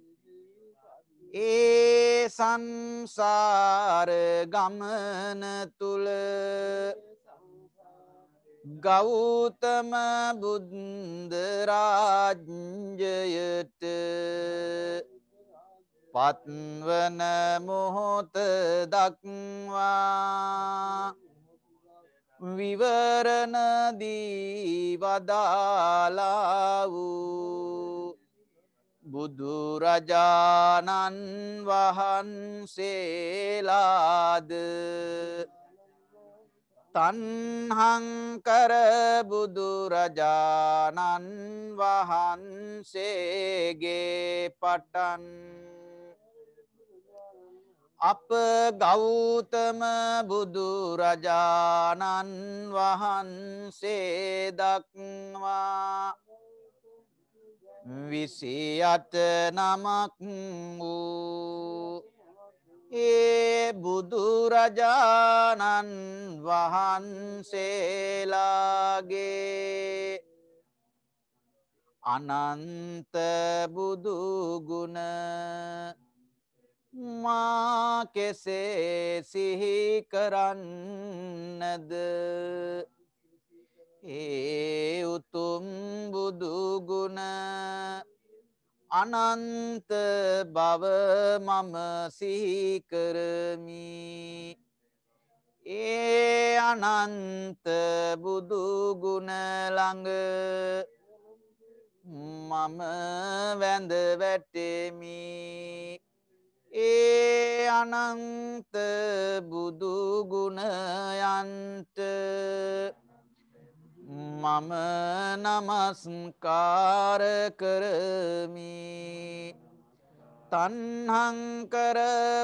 ඒ සංසාර ගමන තුල ගෞතම බුද්ධ රාජ්‍යයට පත්වන මොහොත දක්වා විවරණ දී වදාලා වූ බුදුරජාණන් වහන්සේලාද තන්හංකර බුදුරජාණන් වහන්සේගේ පටන් අප ගෞතම බුදුරජාණන් වහන්සේ දක්වා 28 නමක් වූ ඒ බුදුරජාණන් වහන්සේලාගේ අනන්ත බුදුගුණ මා කෙසේ සිහි කරන්නද ඒ උතුම් බුදුගුණ අනන්ත බව මම සිහි කරමි ඒ අනන්ත බුදුගුණ ළඟ මම වැඳ වැටෙමි ඒ අනන්ත බුදුගුණයන්ට මම නමස්කාර කරමි තන්හංකර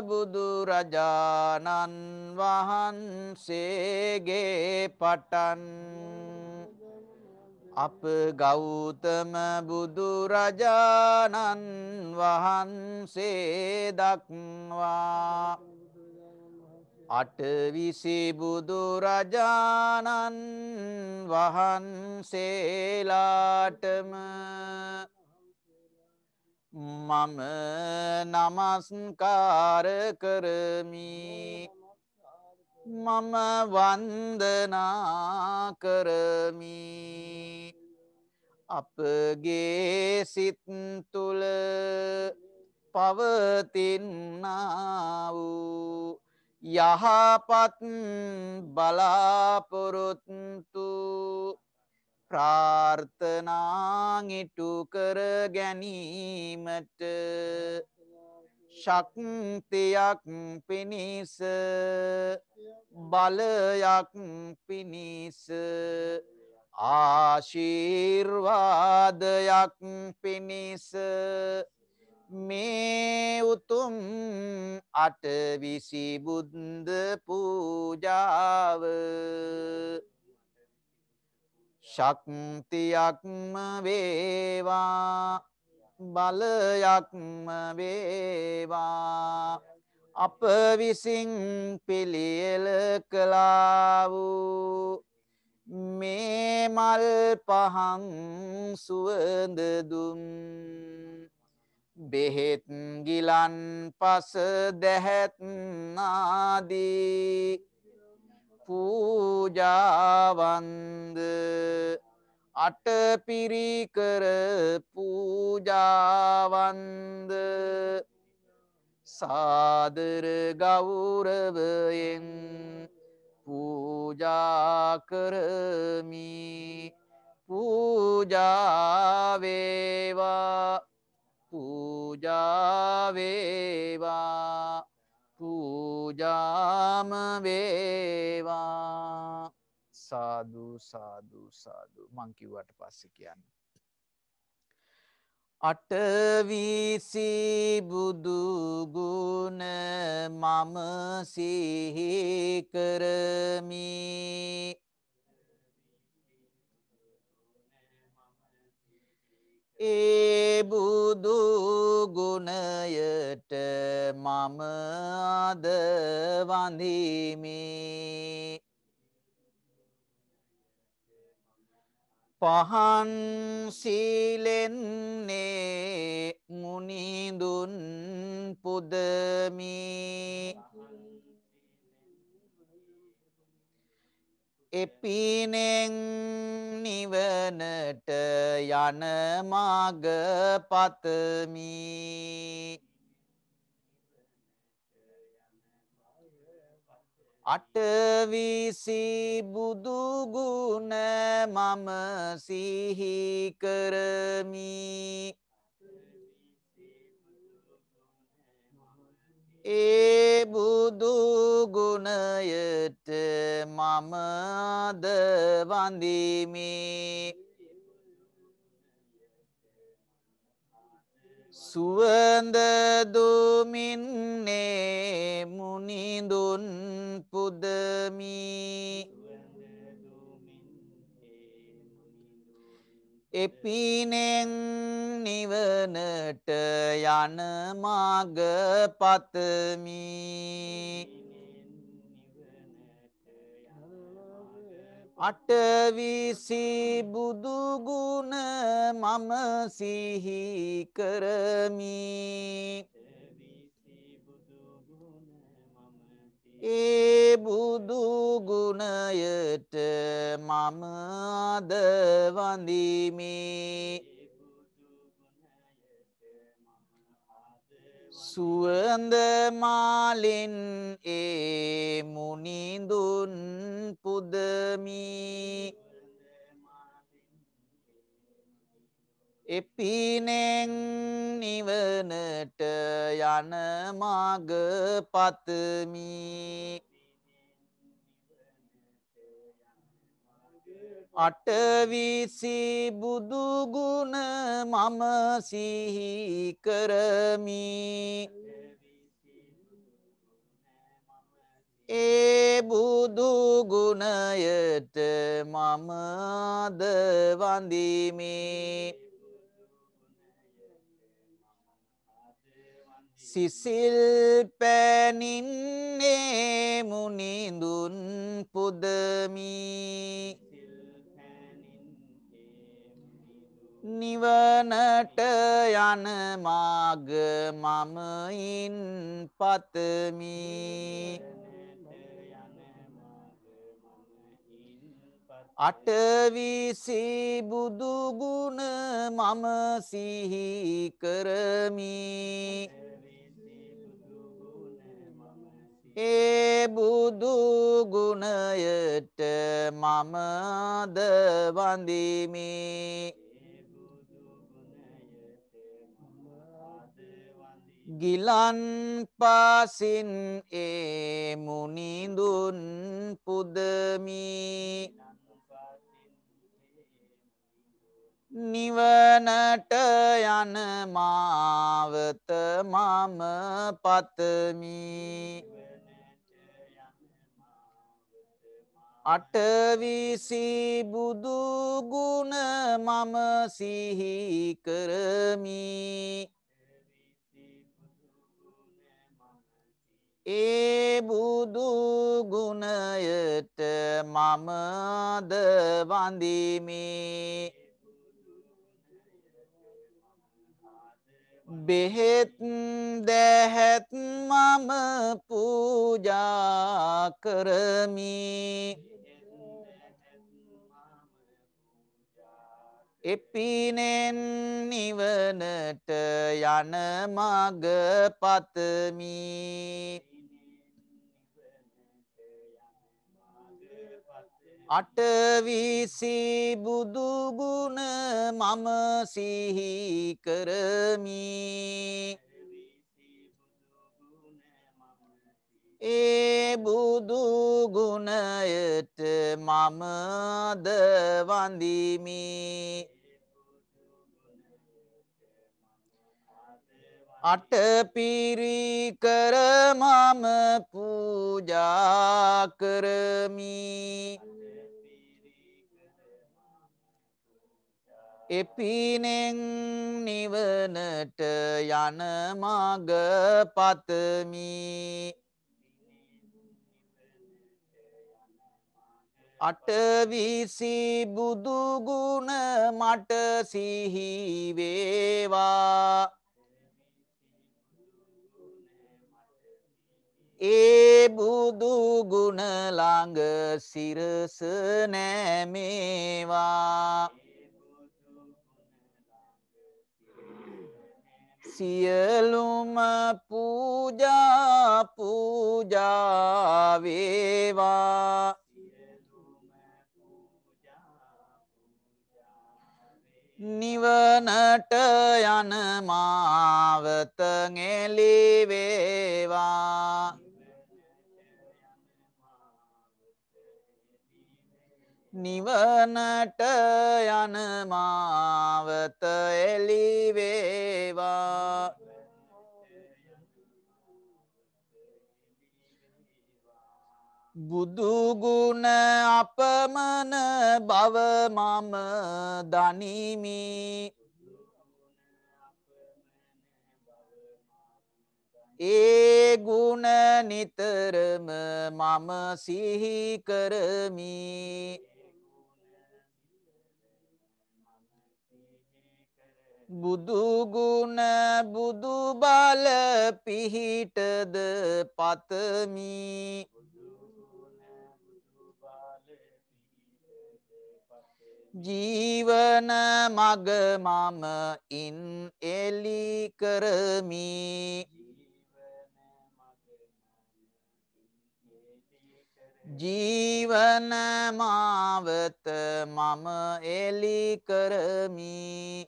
බුදුරජාණන් වහන්සේගේ පටන් අප ගෞතම බුදුරජාණන් වහන්සේ දක්වා අටවිසි බුදුරජාණන් වහන්සේලාටම මම නමස්කාර කරමි මම වන්දනා කරමි අපගේ සිත් තුළ පවතිනා වූ යහපත් බලාපොරොත්තු ප්‍රාර්ථනා ඉටු කර ගැනීමට ශක්තියක් පිණිස බලයක් පිණිස ආශිර්වාදයක් පිණිස මේ උතුම් අටවිසි බුද්ධ පූජාව ශක්තියක්ම වේවා බලයක්ම වේවා අප විසින් පිළියෙල කළා වූ මේ මල් පහන් සුවඳ දුම් බෙහෙත් ගිලන් පස දැහැත් ආදී පූජාවන්ද අටපිරිකර පූජාවන්ද සාදර ගෞරවයෙන් පූජා කරමි පූජා වේවා පූජා වේවා පූජාම වේවා සාදු සාදු සාදු මං කිව්වට පස්සේ කියන්න අටවිසි බුදු ගුණ මම සිහි කරමි ඒ බුදු ගුණයට මම අද වඳිමි පහන් සීලෙන්නේ මුනිඳුන් පුදමි එපිනෙන් නිවනට යන මග පතමි අටවිසි බුදු ගුණ මම සිහි කරමි ඒ බුදු ගුණයට මමද වඳිමි සුවඳ දුමින්නේ මුනිඳුන් පුදමි එපිනෙන් නිවනට යන මග පතමි අටවිසි බුදුගුණ මම සිහි කරමි ඒ බුදුගුණයට මම අද වඳිමි සුවඳ මාලින් ඒ මුනිඳුන් පුදමි එපිනෙන් නිවනට යන මග පතමි අටවිසි බුදුගුණ මම සිහි කරමි ඒ බුදුගුණයට මම අද වඳිමි සිසිල් පැනින්නේ මුනිඳුන් පුදමි නිවනට යන මාග මමයින් පතමි අටවිසි බුදුගුණ මම සිහි කරමි ඒ බුදුගුණයට මමද වඳිමි ගිලන් පාසින් ඒ මුනිඳුන් පුදමි නිවනට යන මාවත මම පතමි අටවිසි බුදුගුණ මම සිහි කරමි ඒ බුදුගුණයට මමද වඳිමි බෙහෙත් දැහැත් මම පූජා කරමි එපිනෙන් නිවනට යන මග පතමි අටවිසි බුදුගුණ මම සිහි කරමි ඒ බුදුගුණයට මමද වඳිමි අටපිරිකර මම පූජා කරමි එපිනෙන් නිවනට යන මග පතමි අටවිසි බුදුගුණ මට සිහි වේවා ඒ බුදුගුණ ළඟ සිරස නැමේවා සියලුම පූජා පූජා වේවා නිවනට යන මාවත එළිවේවා නිවනට යන මාවත එළිවේවා බුදුගුණ අපමණ බව මම දනිමි ඒ ගුණ නිතරම මම සිහි කරමි බුදුගුණ බුදුබල පිහිටද පතමි ජීවන මග මම ඉන් එලි කරමි ජීවන මාවත මම එලි කරමි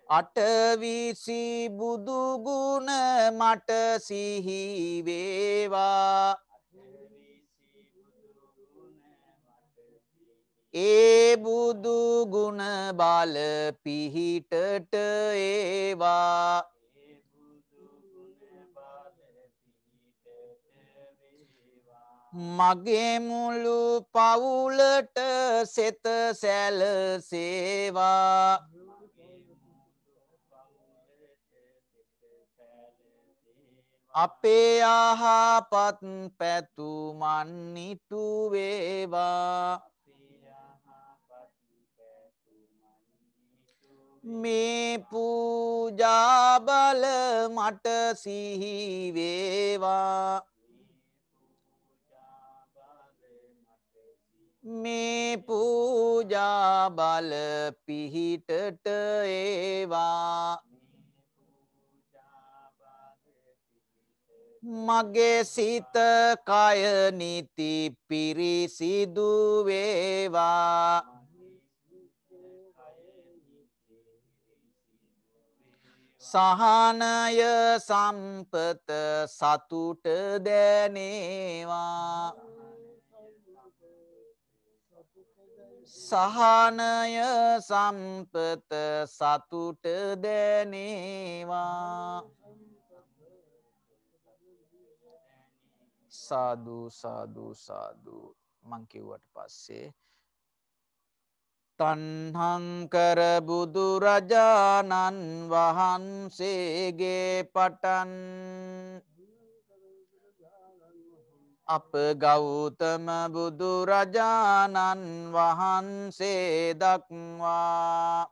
අටවිසි බුදුගුණ මට සිහි වේවා ඒ බුදුගුණ බල පිහිටට ඒවා මගේ මුළු පවුලට සෙත සැලසේවා අපේ යහපත් පැතුමන් ඉටු වේවා මේ පූජා බල මට සිහි වේවා මේ පූජා බල පිහිටට ඒවා මගේ සිත කය නිති පිරිසිදු වේවා සහනය සම්පත සතුට දැනේවා සහනය සම්පත සතුට දැනේවා සාදු සාදු සාදු මං කිව්වට පස්සේ තන්හංකර බුදුරජාණන් වහන්සේගේ පටන් අප ගෞතම බුදුරජාණන් වහන්සේ දක්වා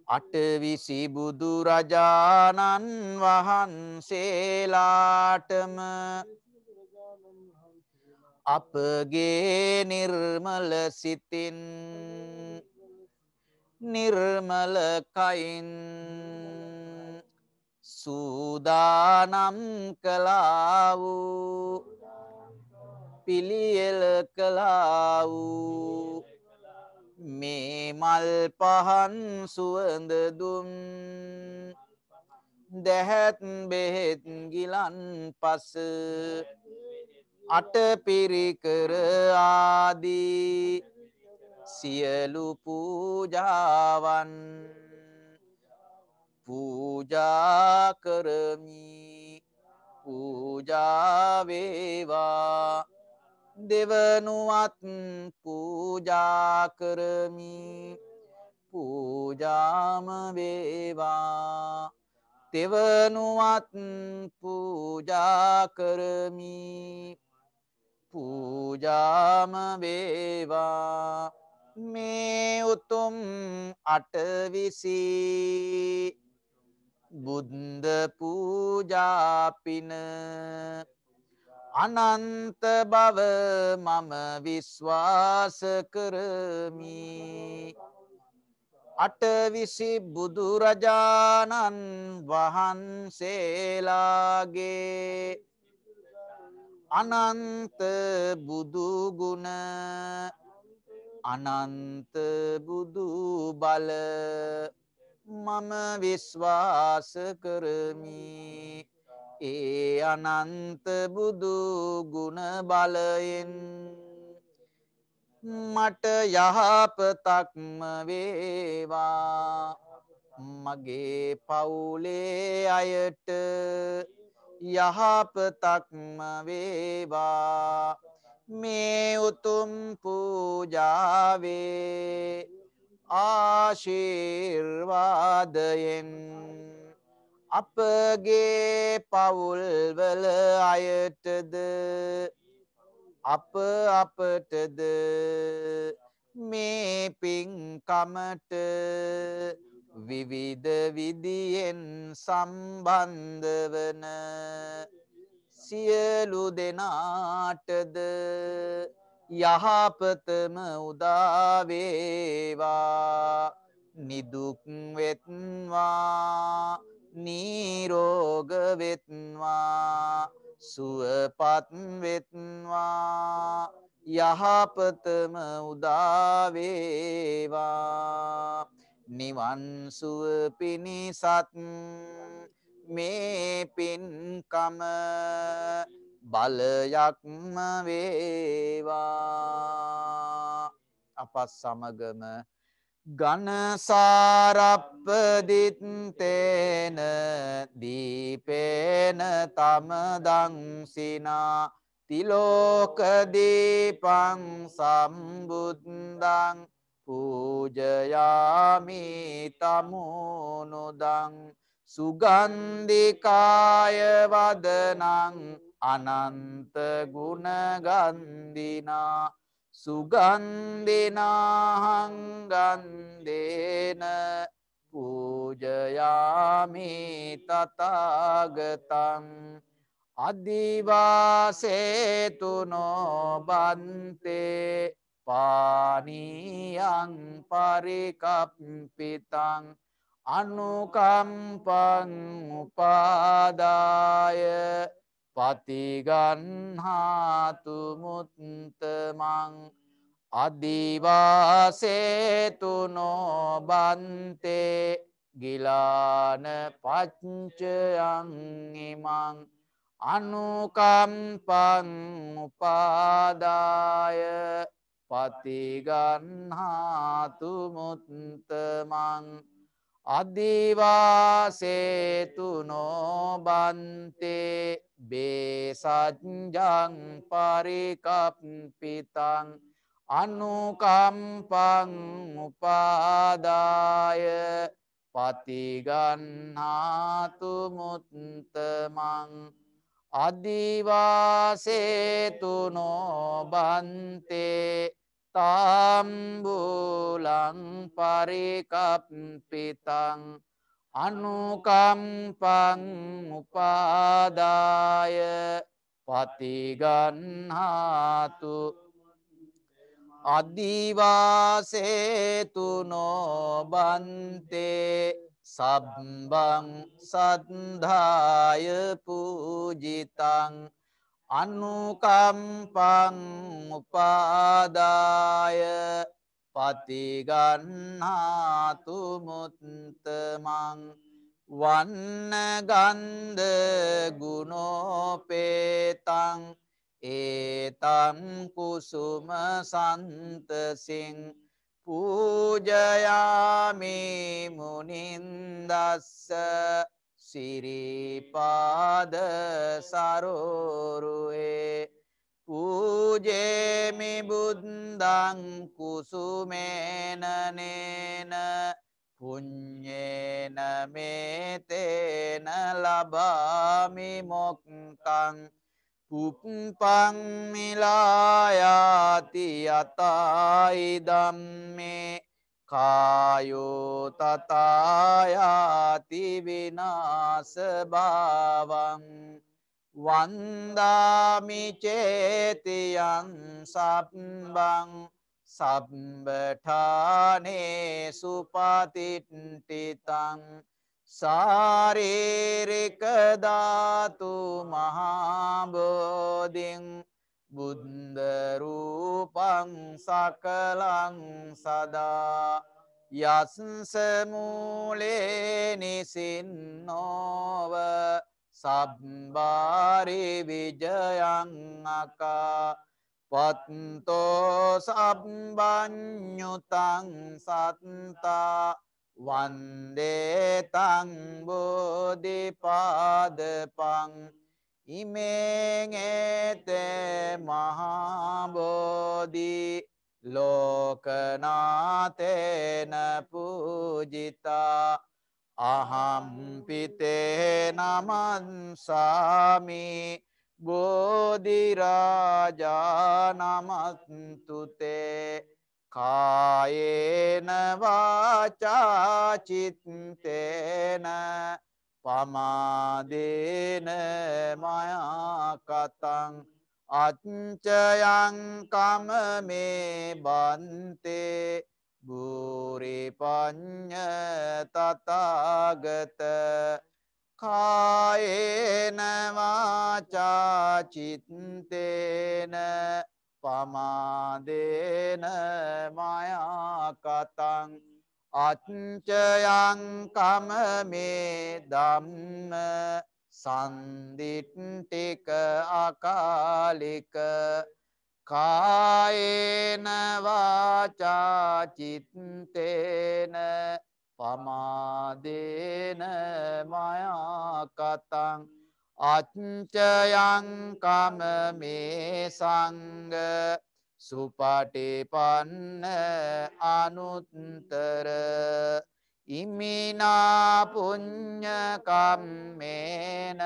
අටවිසි බුදුරජාණන් වහන්සේලාටම අපගේ නිර්මල සිතින් නිර්මල කයින් සූදානම් කළා වූ පිළියෙල කළා වූ මේ මල් පහන් සුවඳ දුම් දැහැත් බෙහෙත් ගිලන් පස අටපිරිකර ආදී සියලු පූජාවන් පූජා කරමි පූජා වේවා දෙවනුවත් පූජා කරමි පූජාම වේවා තෙවනුවත් පූජා කරමි පූජාම වේවා මේ උතුම් අටවිසි බුද්ධ පූජා පින අනන්ත බව මම විශ්වාස කරමි අටවිසි බුදුරජාණන් වහන්සේලාගේ අනන්ත බුදු ගුණ අනන්ත බුදු බල මම විශ්වාස කරමි. ඒ අනන්ත බුදු ගුණ බලයෙන් මට යහපතක්ම වේවා. මගේ පවුලේ අයට යහපතක්ම වේවා. මේ උතුම් පූජාවේ ආශිර්වාදයෙන් අපගේ පවුල්වල අයටද අපටද මේ පින්කමට විවිධ විදියෙන් සම්බන්ධ වන සියලු දෙනාටද යහපතම උදා වේවා. නිදුක් වෙත්වා නිරෝග වෙත්වා සුවපත් වෙත්වා යහපතම උදා වේවා. නිවන් සුව පිණිසත් මේ පින්කම බලයක්ම වේවා. අපත් සමගම ගනසාරප්පදිත්තේන දීපේන තමදංසිනා තිලෝකදීපං සම්බුද්ධං පූජයාමි තමුනුදං සුගන්ධිකාය වදනං අනන්ත ගුණගන්ධිනා සුගන්ධිනාහංගන්දේන පූජයාමි තථාගතං අදිවාසේතුනෝ බන්තේ පානීයං පරිකප්පිතං අනුකම්පං උපාදාය පතිගන්හාතු මුත්තමං අදිවාසේතුනෝ බන්තේ ගිලාන පච්චයං ඉමං අනුකම්පං උපාදාය පතිගන්හාතු මුත්තමං අදිවාසේතුනෝ බන්තේ බේසජ්ජං පරිකප්පිතං අනුකම්පං උපාදාය පතිගන්හාතු මුත්තමං අදිවාසේතුනෝ බන්තේ තාම්බුලං පරිකප්පිතං අනුකම්පං උපාදාය පතිගන්හාතු අදිවාසේතුනෝ බන්තේ සබ්බං සද්ධාය පූජිතං අනුකම්පං උපාදාය පතිගන්හාතු මුත්තමං වන්නගන්ධ ගුණෝපේතං ඒතං කුසුම සන්තසින් පූජයාමි මුනින්දස්ස සිරිපාද සරෝරුවේ පූජේමි බුද්ධං කුසුමේනනේන පුඤ්ඤේන මේතේන ලබාමි මොක්ඛං පුප්පං මිලායාති යතයි ධම්මේ කායෝ තථායාති විනාශ භාවං වන්දාමි චේතියං සබ්බං සබ්බඨානේ සුපතිට්ඨිතං සාරේරික ධාතු මහා බෝධින් බුද්ධ රූපං සකලං සදා යස්ස මූලේ නිසින්නෝව සබ්බාරි විජයං අකා පත්තෝ සබ්බඤ්ඤුතං සත්තා වන්දේතං බෝධිපාදපං ඉමෙං ඒතේ මහා බෝධි ලෝකනාතේන පූජිතා අහම්පිතේ නමන්සාමි බෝධිරාජා නමස්තුතේ කායේන වාචා චිත්තේන පමාදේන මයා කතං අච්චයං කමමේ බන්තේ බුරි පඤ්ඤ තථාගත කායේන වාචා චිත්තේන පමාදේන මයා කතං අච්චයං කමමේ ධම්ම සන්දිට්ඨික අකාලික කායේන වාචා චිත්තේන පමාදේන මයා කතං අච්චයං කමමේ සංඝ සුපටිපන්න අනුත්තර ඉමිනා පුඤ්ඤ කම්මේන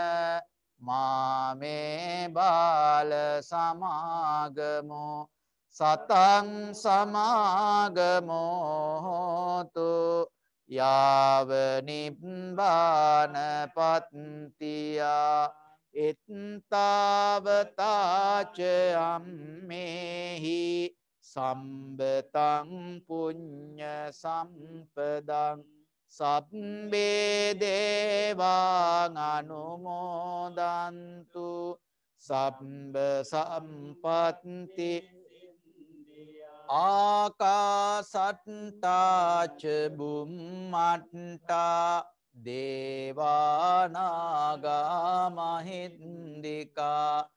මාමේ බාල සමාගමෝ සතං සමාගමෝ හෝතු යාව නිබ්බාන පත්තියා එත්තාවතාච අම්මේහි සම්බතං පුඤ්ඤ සම්පදං සබ්බේ දේවාං අනුමෝදන්තු සබ්බ සම්පත්ති ආකාසට්ටාච බුම්මට්ටා දේවානාගා මහින්దికා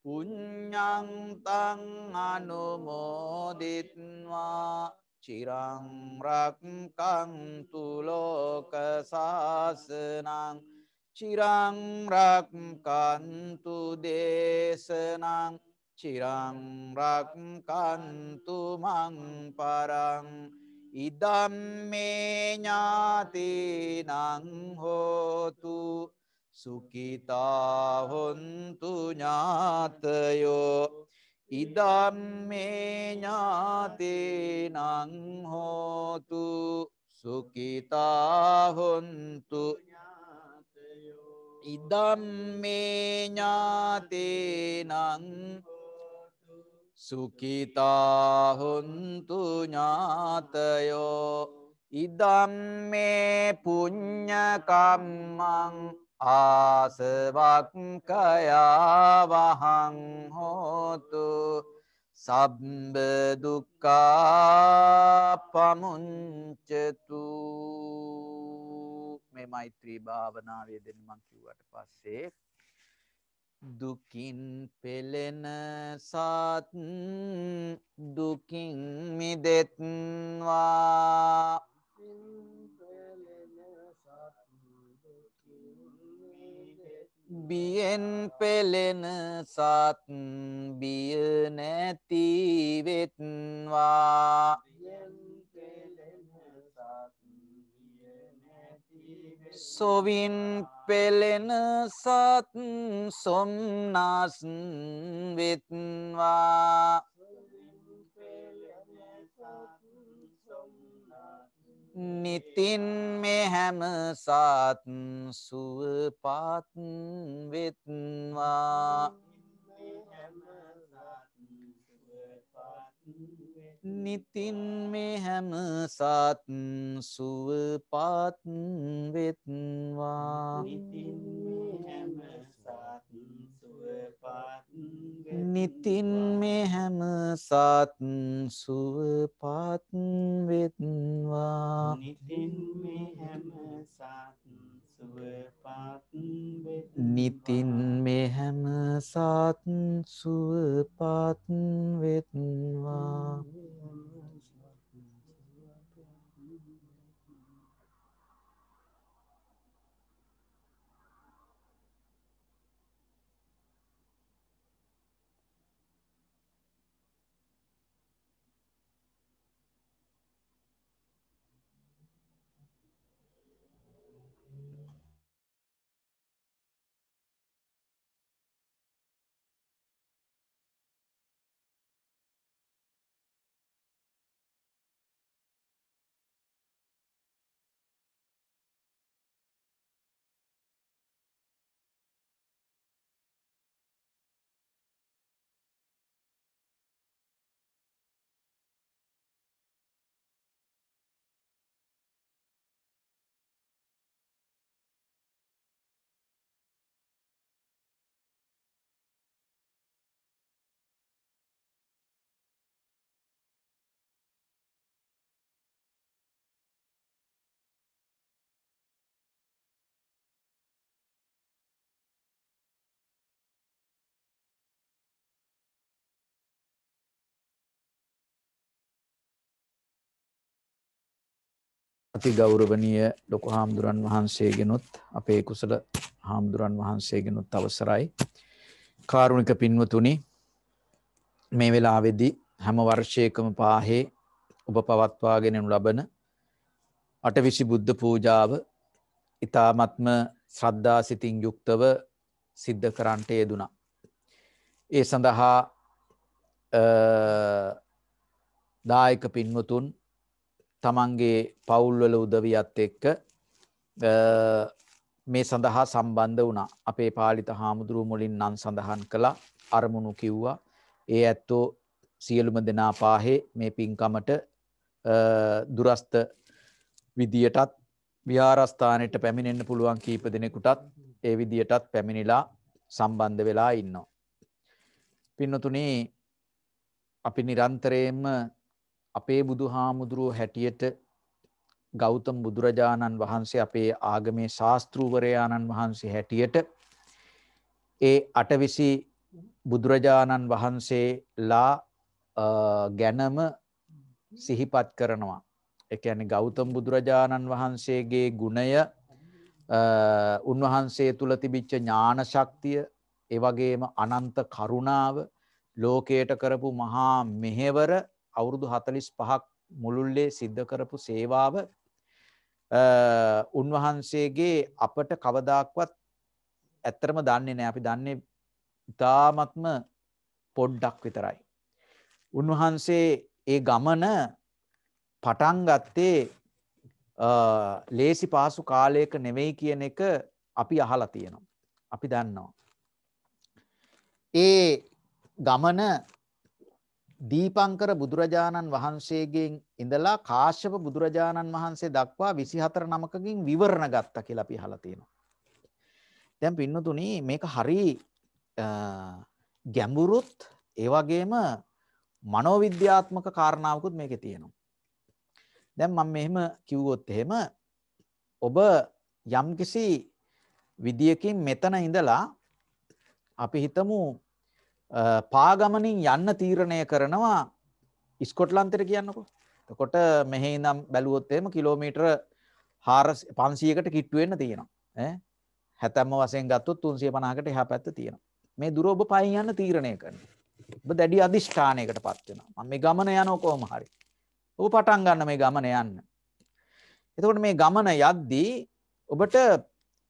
පුඤ්ඤං තං අනුමෝදිත්වා චිරං රක්ඛන්තු ලෝක සාසනං චිරං රක්ඛන්තු දේශනං චිරං රක්ඛන්තු මං පරං ඉදම්මේ ඥාතිනං හෝතු සුඛිතා හොන්තු ඥාතයෝ ඉදම්මේ ඥාතිනං හෝතු සුඛිතා හොන්තු ඉදම්මේ ඥාතිනං සුඛිතා හොන්තු ඥාතයෝ ඉදම්මේ පුඤ්ඤ කම්මං ආසවක්ඛයා වහං හෝතු සබ්බ දුක්ඛා පමුංචතු. මේ මෛත්‍රී භාවනාවේ දෙන්න මං කිව්වට පස්සේ දුකින් පෙළෙන සත් දුකින් මිදෙත්වා බියෙන් පෙළෙන සත් බිය නැති වෙත්වා සොවින් පෙළෙන සත් සොම්නස් වෙත්වා නිතින් මේ හැම සත් සුවපත් වෙත්වා නිතින් මේ හැම සත් සුවපත් වෙත්වා. නිතින් මේ හැම සත් සුවපත් වෙත්වා. නිතින් මේ හැම සත් සුවපත් වෙත්වා. අති ගෞරවනීය ලොකු හාමුදුරන් වහන්සේගෙනුත් අපේ කුසල හාමුදුරන් වහන්සේගෙනුත් අවසරයි. කාරුණික පින්වතුනි, මේ වෙලාවේදී හැම වර්ෂයකම පාහේ ඔබ පවත්වාගෙන ලබන අටවිසි බුද්ධ පූජාව ඊ타ත්ම ශ්‍රද්ධා සිතින් යුක්තව සිද්ධ කරන්නට යෙදුණා. ඒ සඳහා දායක පින්වතුන් තමන්ගේ පවුල්වල උදවියත් එක්ක මේ සඳහා සම්බන්ධ වුණා. අපේ පාලිත හාමුදුරුව මුලින් නම් සඳහන් කළා, අරමුණු කිව්වා. ඒ ඇත්තෝ සියලුම දෙනා පාහේ මේ පින්කමට දුරස්ත විදියටත් විහාරස්ථානෙට පැමිණෙන්න පුළුවන් කීප දෙනෙකුටත් ඒ විදියටත් පැමිණිලා සම්බන්ධ වෙලා ඉන්නවා. පින්නතුනි, අපි නිරන්තරයෙන්ම අපේ බුදුහාමුදුරුව හැටියට ගෞතම බුදුරජාණන් වහන්සේ අපේ ආගමේ ශාස්ත්‍රූවරයාණන් වහන්සේ හැටියට ඒ අටවිසි බුදුරජාණන් වහන්සේලා ගැනම සිහිපත් කරනවා. ඒ කියන්නේ ගෞතම බුදුරජාණන් වහන්සේගේ ගුණය, උන්වහන්සේ තුල තිබිච්ච ඥාන ශක්තිය, ඒ වගේම අනන්ත කරුණාව, ලෝකයට කරපු මහා මෙහෙවර, අවුරුදු 45ක් මුළුල්ලේ සිද්ධ කරපු සේවාව උන්වහන්සේගේ අපට කවදාක්වත් ඇත්තටම දන්නේ නැහැ. අපි දන්නේ ඉතාමත්ම පොඩ්ඩක් විතරයි. උන්වහන්සේ ඒ ගමන පටන් ගත්තේ ලේසි පාසු කාලයක නෙවෙයි කියන එක අපි අහලා තියෙනවා. අපි දන්නවා. ඒ ගමන දීපංකර බුදුරජාණන් වහන්සේගෙන් ඉඳලා කාශ්‍යප බුදුරජාණන් වහන්සේ දක්වා 24 නමකකින් විවරණ ගත්තා කියලා අපි අහලා තියෙනවා. දැන් පින්නතුනි, මේක හරි ගැඹුරුත් ඒ වගේම මනෝවිද්‍යාත්මක කාරණාවකුත් මේකේ තියෙනවා. දැන් මම මෙහෙම කිව්වොත් එහෙම, ඔබ යම්කිසි විදියකින් මෙතන ඉඳලා අපි හිතමු පාගමනින් යන්න තීරණය කරනවා ස්කොට්ලන්තයට කියන්නකෝ. එතකොට මෙහි ඉඳන් බැලුවොත් එහෙම කිලෝමීටර 500කට කිට්ටු වෙන්න තියෙනවා. හැතැම්ම වශයෙන් ගත්තොත් 350කට එහා පැත්ත තියෙනවා. මේ දුර ඔබ පයින් යන්න තීරණය කරනවා. ඔබ දැඩි අදිෂ්ඨානයකටපත් වෙනවා. මම මේ ගමන යනවා කොහොම හරි. ඔබ පටන් ගන්න මේ ගමන යන්න. එතකොට මේ ගමන යද්දී ඔබට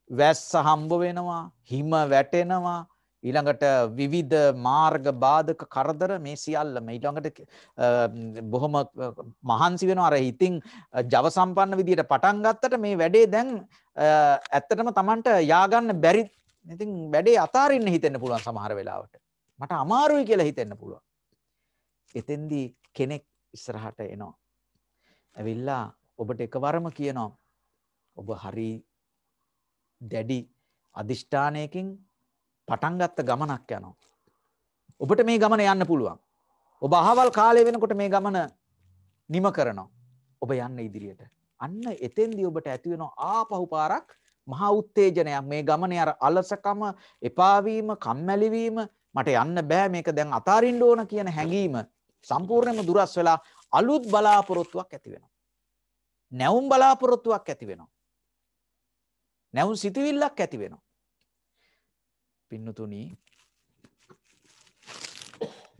වැස්ස හම්බ වෙනවා, හිම වැටෙනවා, ඊළඟට විවිධ මාර්ග බාධක කරදර, මේ සියල්ලම ඊළඟට බොහොම මහන්සි වෙනවා. අර ඉතින් ජව සම්පන්න විදියට පටන් ගත්තට මේ වැඩේ දැන් ඇත්තටම Tamanට යාගන්න බැරි. ඉතින් වැඩේ අතාරින්න හිතෙන්න පුළුවන් සමහර වෙලාවට. මට අමාරුයි කියලා හිතෙන්න පුළුවන්. එතෙන්දී කෙනෙක් ඉස්සරහට එනවා. ඇවිල්ලා ඔබට එකවරම කියනවා ඔබ හරි දැඩි අදිෂ්ඨානයකින් පටන් ගත්ත ගමනක් යනවා. ඔබට මේ ගමන යන්න පුළුවන්. ඔබ අහවල් කාලය වෙනකොට මේ ගමන නිම කරනවා. ඔබ යන්න ඉදිරියට. අන්න එතෙන්දී ඔබට ඇති වෙනවා ආපහු පාරක් මහා උත්තේජනයක්. මේ ගමනේ අර අලසකම, එපා වීම, කම්මැලි වීම, මට යන්න බෑ මේක දැන් අතාරින්න ඕන කියන හැඟීම සම්පූර්ණයෙන්ම දුරස් වෙලා අලුත් බලාපොරොත්තුවක් ඇති වෙනවා. නැවුම් බලාපොරොත්තුවක් ඇති වෙනවා. නැවුම් සිතවිල්ලක් ඇති වෙනවා. පින්නතුනි,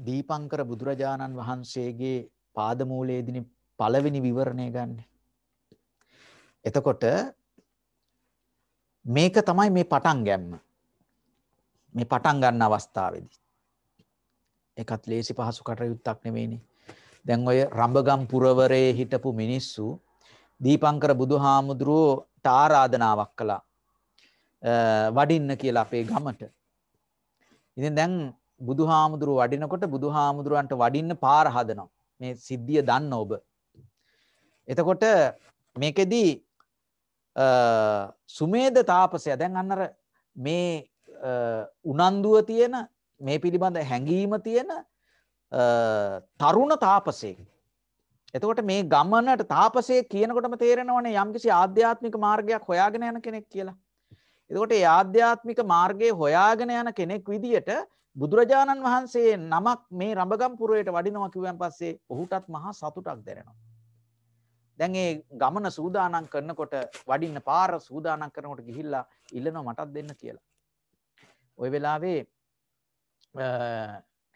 දීපංකර බුදුරජාණන් වහන්සේගේ පාදමූලයේදී පළවෙනි විවරණය ගන්න. එතකොට මේක තමයි මේ පටන් ගැම්ම. මේ පටන් ගන්න අවස්ථාවේදී. ඒකත් ලේසි පහසු කටයුත්තක් නෙවෙයිනේ. දැන් ඔය රඹගම් පුරවරේ හිටපු මිනිස්සු දීපංකර බුදුහාමුදුරුවෝට ආරාධනාවක් කළා. වඩින්න කියලා අපේ ගමට. ඉතින් දැන් බුදුහාමුදුරුවෝ වඩිනකොට බුදුහාමුදුරුවන්ට වඩින්න පාර හදනවා. මේ සිද්ධිය දන්න ඔබ. එතකොට මේකෙදී සුමේද තාපසයා දැන් අන්නර මේ උනන්දුව තියෙන මේ පිළිබඳ හැඟීම තියෙන තරුණ තාපසයෙක්. එතකොට මේ ගමනට තාපසයෙක් කියනකොටම තේරෙනවනේ යම්කිසි ආධ්‍යාත්මික මාර්ගයක් හොයාගෙන යන කෙනෙක් කියලා. එතකොට මේ ආධ්‍යාත්මික මාර්ගයේ හොයාගෙන යන කෙනෙක් විදියට බුදුරජාණන් වහන්සේ නමක් මේ රඹගම් පුරයට වඩිනවා කිව්වන් පස්සේ ඔහුටත් මහා සතුටක් දැනෙනවා. දැන් මේ ගමන සූදානම් කරනකොට වඩින්න පාර සූදානම් කරනකොට ගිහිල්ලා ඉල්ලනවා මටත් දෙන්න කියලා. ওই වෙලාවේ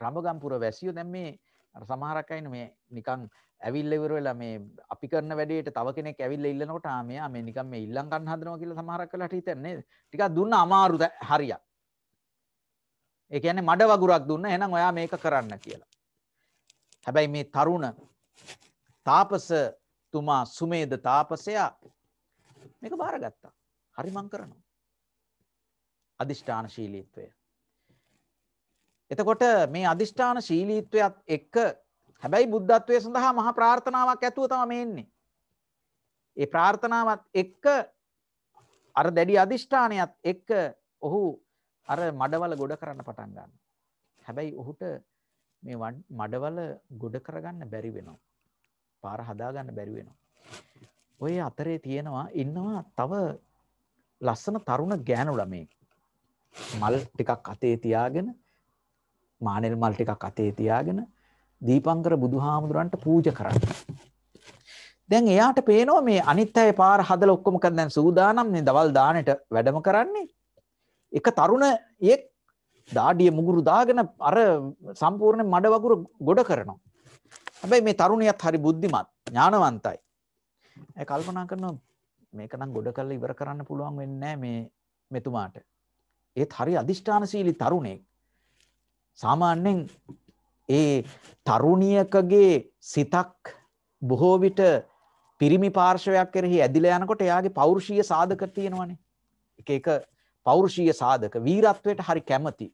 රඹගම්පුර වැසියෝ දැන් මේ අර සමහරක් අය මේ නිකන් ඇවිල්ලා ඉවර වෙලා මේ අපි කරන වැඩේට තව කෙනෙක් ඇවිල්ලා ඉල්ලනකොට මෙයා මේ නිකන් මේ ඉල්ලම් ගන්න හදනවා කියලා සමහරක් වෙලාවට හිතන්නේ නේද? ටිකක් දුන්න අමාරු හරියක්. ඒ කියන්නේ මඩ වගුරක් දුන්න එහෙනම් ඔයා මේක කරන්න කියලා. හැබැයි මේ තරුණ තාපසතුමා සුමේද තාපසයා මේක බාරගත්තා. හරි මං කරනවා. අදිෂ්ඨානශීලීත්වය. එතකොට මේ අදිෂ්ඨානශීලීත්වයත් එක්ක හැබැයි බුද්ධත්වයේ සඳහා මහා ප්‍රාර්ථනාවක් ඇතුව තමයි එන්නේ. ඒ ප්‍රාර්ථනාවත් එක්ක අර දැඩි අදිෂ්ඨානයත් එක්ක ඔහු අර මඩවල ගොඩ කරන්න පටන් ගන්නවා. හැබැයි ඔහුට මේ මඩවල ගොඩ කරගන්න බැරි වෙනවා. පාර හදාගන්න බැරි වෙනවා. ඔය අතරේ ඉන්නවා තව ලස්සන තරුණ ගෑනු ළමයෙක්. මල් ටිකක් අතේ තියාගෙන මානෙල් මල් ටිකක් අතේ තියාගෙන දීපංකර බුදුහාමුදුරන්ට පූජා කරන්න. දැන් එයාට පේනවා මේ අනිත් අය පාර හදලා ඔක්කොම දැන් සූදානම් මේ දවල් දානෙට වැඩම කරන්නේ. එක තරුණයෙක් දාඩිය මුගුරු දාගෙන අර සම්පූර්ණ මඩ වගුර ගොඩ කරනවා. හැබැයි මේ තරුණියත් හරි බුද්ධිමත්, ඥානවන්තයි. ඒ කල්පනා කරනවා මේක නම් ගොඩ කරලා ඉවර කරන්න පුළුවන් වෙන්නේ නැහැ මේ මෙතුමාට. ඒත් හරි අදිෂ්ඨානශීලී තරුණයෙක්. සාමාන්‍යයෙන් ඒ තරුණියකගේ සිතක් බොහෝ විට පිරිමි පාර්ශවයක් කෙරෙහි ඇදිලා යනකොට එයාගේ පෞරුෂීය සාධක තියෙනවනේ. එක පෞරුෂීය සාධක වීරත්වයට හරි කැමති.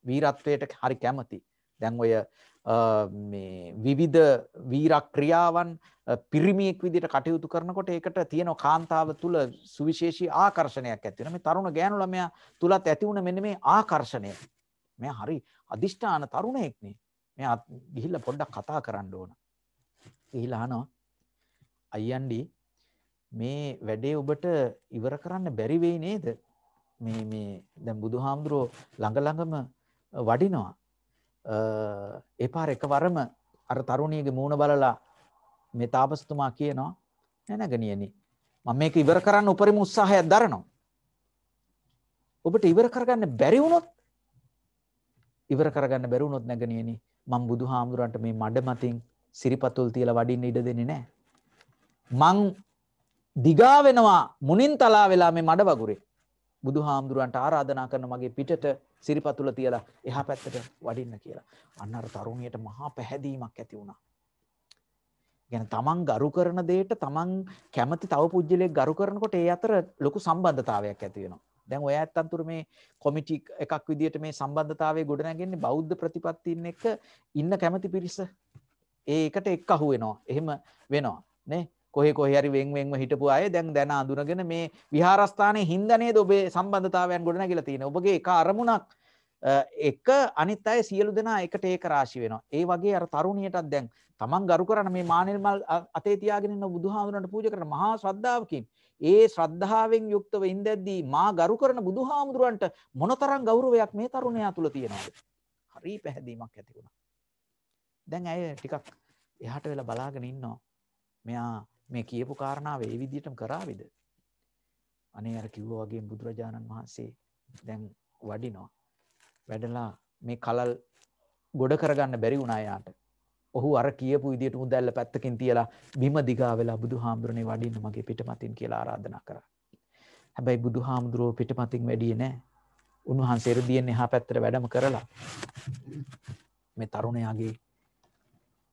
වීරත්වයට හරි කැමති. දැන් ඔය මේ විවිධ වීර ක්‍රියාවන් පිරිමියෙක් විදිහට කටයුතු කරනකොට ඒකට තියෙන කාන්තාව තුල සුවිශේෂී ආකර්ෂණයක් ඇති වෙනවා. මේ තරුණ ගෑනු ළමයා තුලත් ඇති වුණ මෙන්න මේ ආකර්ෂණය. මෙයා හරි අදිෂ්ඨාන තරුණයෙක් නේ. මෙයා ගිහිල්ලා පොඩ්ඩක් කතා කරන්න ඕන. ගිහිල්ලා අහනවා අයියන්ඩි මේ වැඩේ ඔබට ඉවර කරන්න බැරි වෙයි නේද? මේ දැන් බුදුහාමුදුරුවෝ ළඟම වඩිනවා. ඒ පාර එකවරම අර තරුණියගේ මූණ බලලා මේ තාපසතුමා කියනවා නෑ ගණියනි මම මේක ඉවර කරන්න උපරිම උත්සාහයක් දරනවා. ඔබට ඉවර කරගන්න බැරි වුණොත් නැගණියනි මම බුදුහාමුදුරන්ට මේ මඩ මතින් සිරිපතුල් තියලා වඩින්න ඉඩ දෙන්නේ නැහැ. මං දිගා වෙනවා මුණින් තලා වෙලා මේ මඩ වගුරේ. බුදුහාමුදුරන්ට ආරාධනා කරන මගේ පිටට සිරිපතුල තියලා එහා පැත්තට වඩින්න කියලා. අන්න අර තරුණියට මහා පැහැදීමක් ඇති වුණා. يعني තමන් ගරු කරන දෙයට තමන් කැමති තව පුජ්‍යලයක් ගරු කරනකොට ඒ අතර ලොකු සම්බන්ධතාවයක් ඇති වෙනවා. දැන් ඔය ඇත්තන්තුර මේ කොමිටි එකක් විදියට මේ සම්බන්ධතාවයේ ගොඩනැගෙන්නේ බෞද්ධ ප්‍රතිපත්තීන් එක්ක ඉන්න කැමති පිරිස. ඒකට එක්ක අහු වෙනවා. එහෙම වෙනවා නේ. කොහේ කොහේ හරි වෙන් හිටපු අය දැන් අඳුනගෙන මේ විහාරස්ථානයේ හින්දා නේද ඔබේ සම්බන්ධතාවයන් ගොඩනැගිලා තියෙන්නේ. ඔබගේ එක අරමුණක් එක අනිත් අය සියලු දෙනා එකට ඒක රාශි වෙනවා. ඒ වගේ අර තරුණියටත් දැන් තමන් ගරු කරන මේ මානෙල් මල් අතේ තියාගෙන ඉන්න බුදුහාමුදුරන්ට පූජා කරන මහා ශ්‍රද්ධාවකින් ඒ ශ්‍රද්ධාවෙන් යුක්තව ඉඳද්දී මා ගරු කරන බුදුහාමුදුරන්ට මොනතරම් ගෞරවයක් මේ තරුණයා තුල තියෙනවද? හරි පැහැදීමක් ඇති වුණා. දැන් ඇය ටිකක් එහාට වෙලා බලාගෙන ඉන්නවා. මෙයා මේ කියපු කාරණාව ඒ විදිහටම කරාවිද? අනේ අර කිව්වා වගේ බුදුරජාණන් වහන්සේ දැන් වඩිනවා. වැඩලා මේ කලල් ගොඩ කරගන්න බැරි වුණා යාට. ඔහු අර කියපු විදියට උදැල්ල පැත්තකින් තියලා බිම දිගා වෙලා බුදුහාමුදුරනේ වඩින්න මගේ පිටපතින් කියලා ආරාධනා කරා. හැබැයි බුදුහාමුදුරුවෝ පිටපතින් වැඩියේ නැහැ. උන්වහන්සේ එ르දියෙන් එහා පැත්තට වැඩම කරලා මේ තරුණයාගේ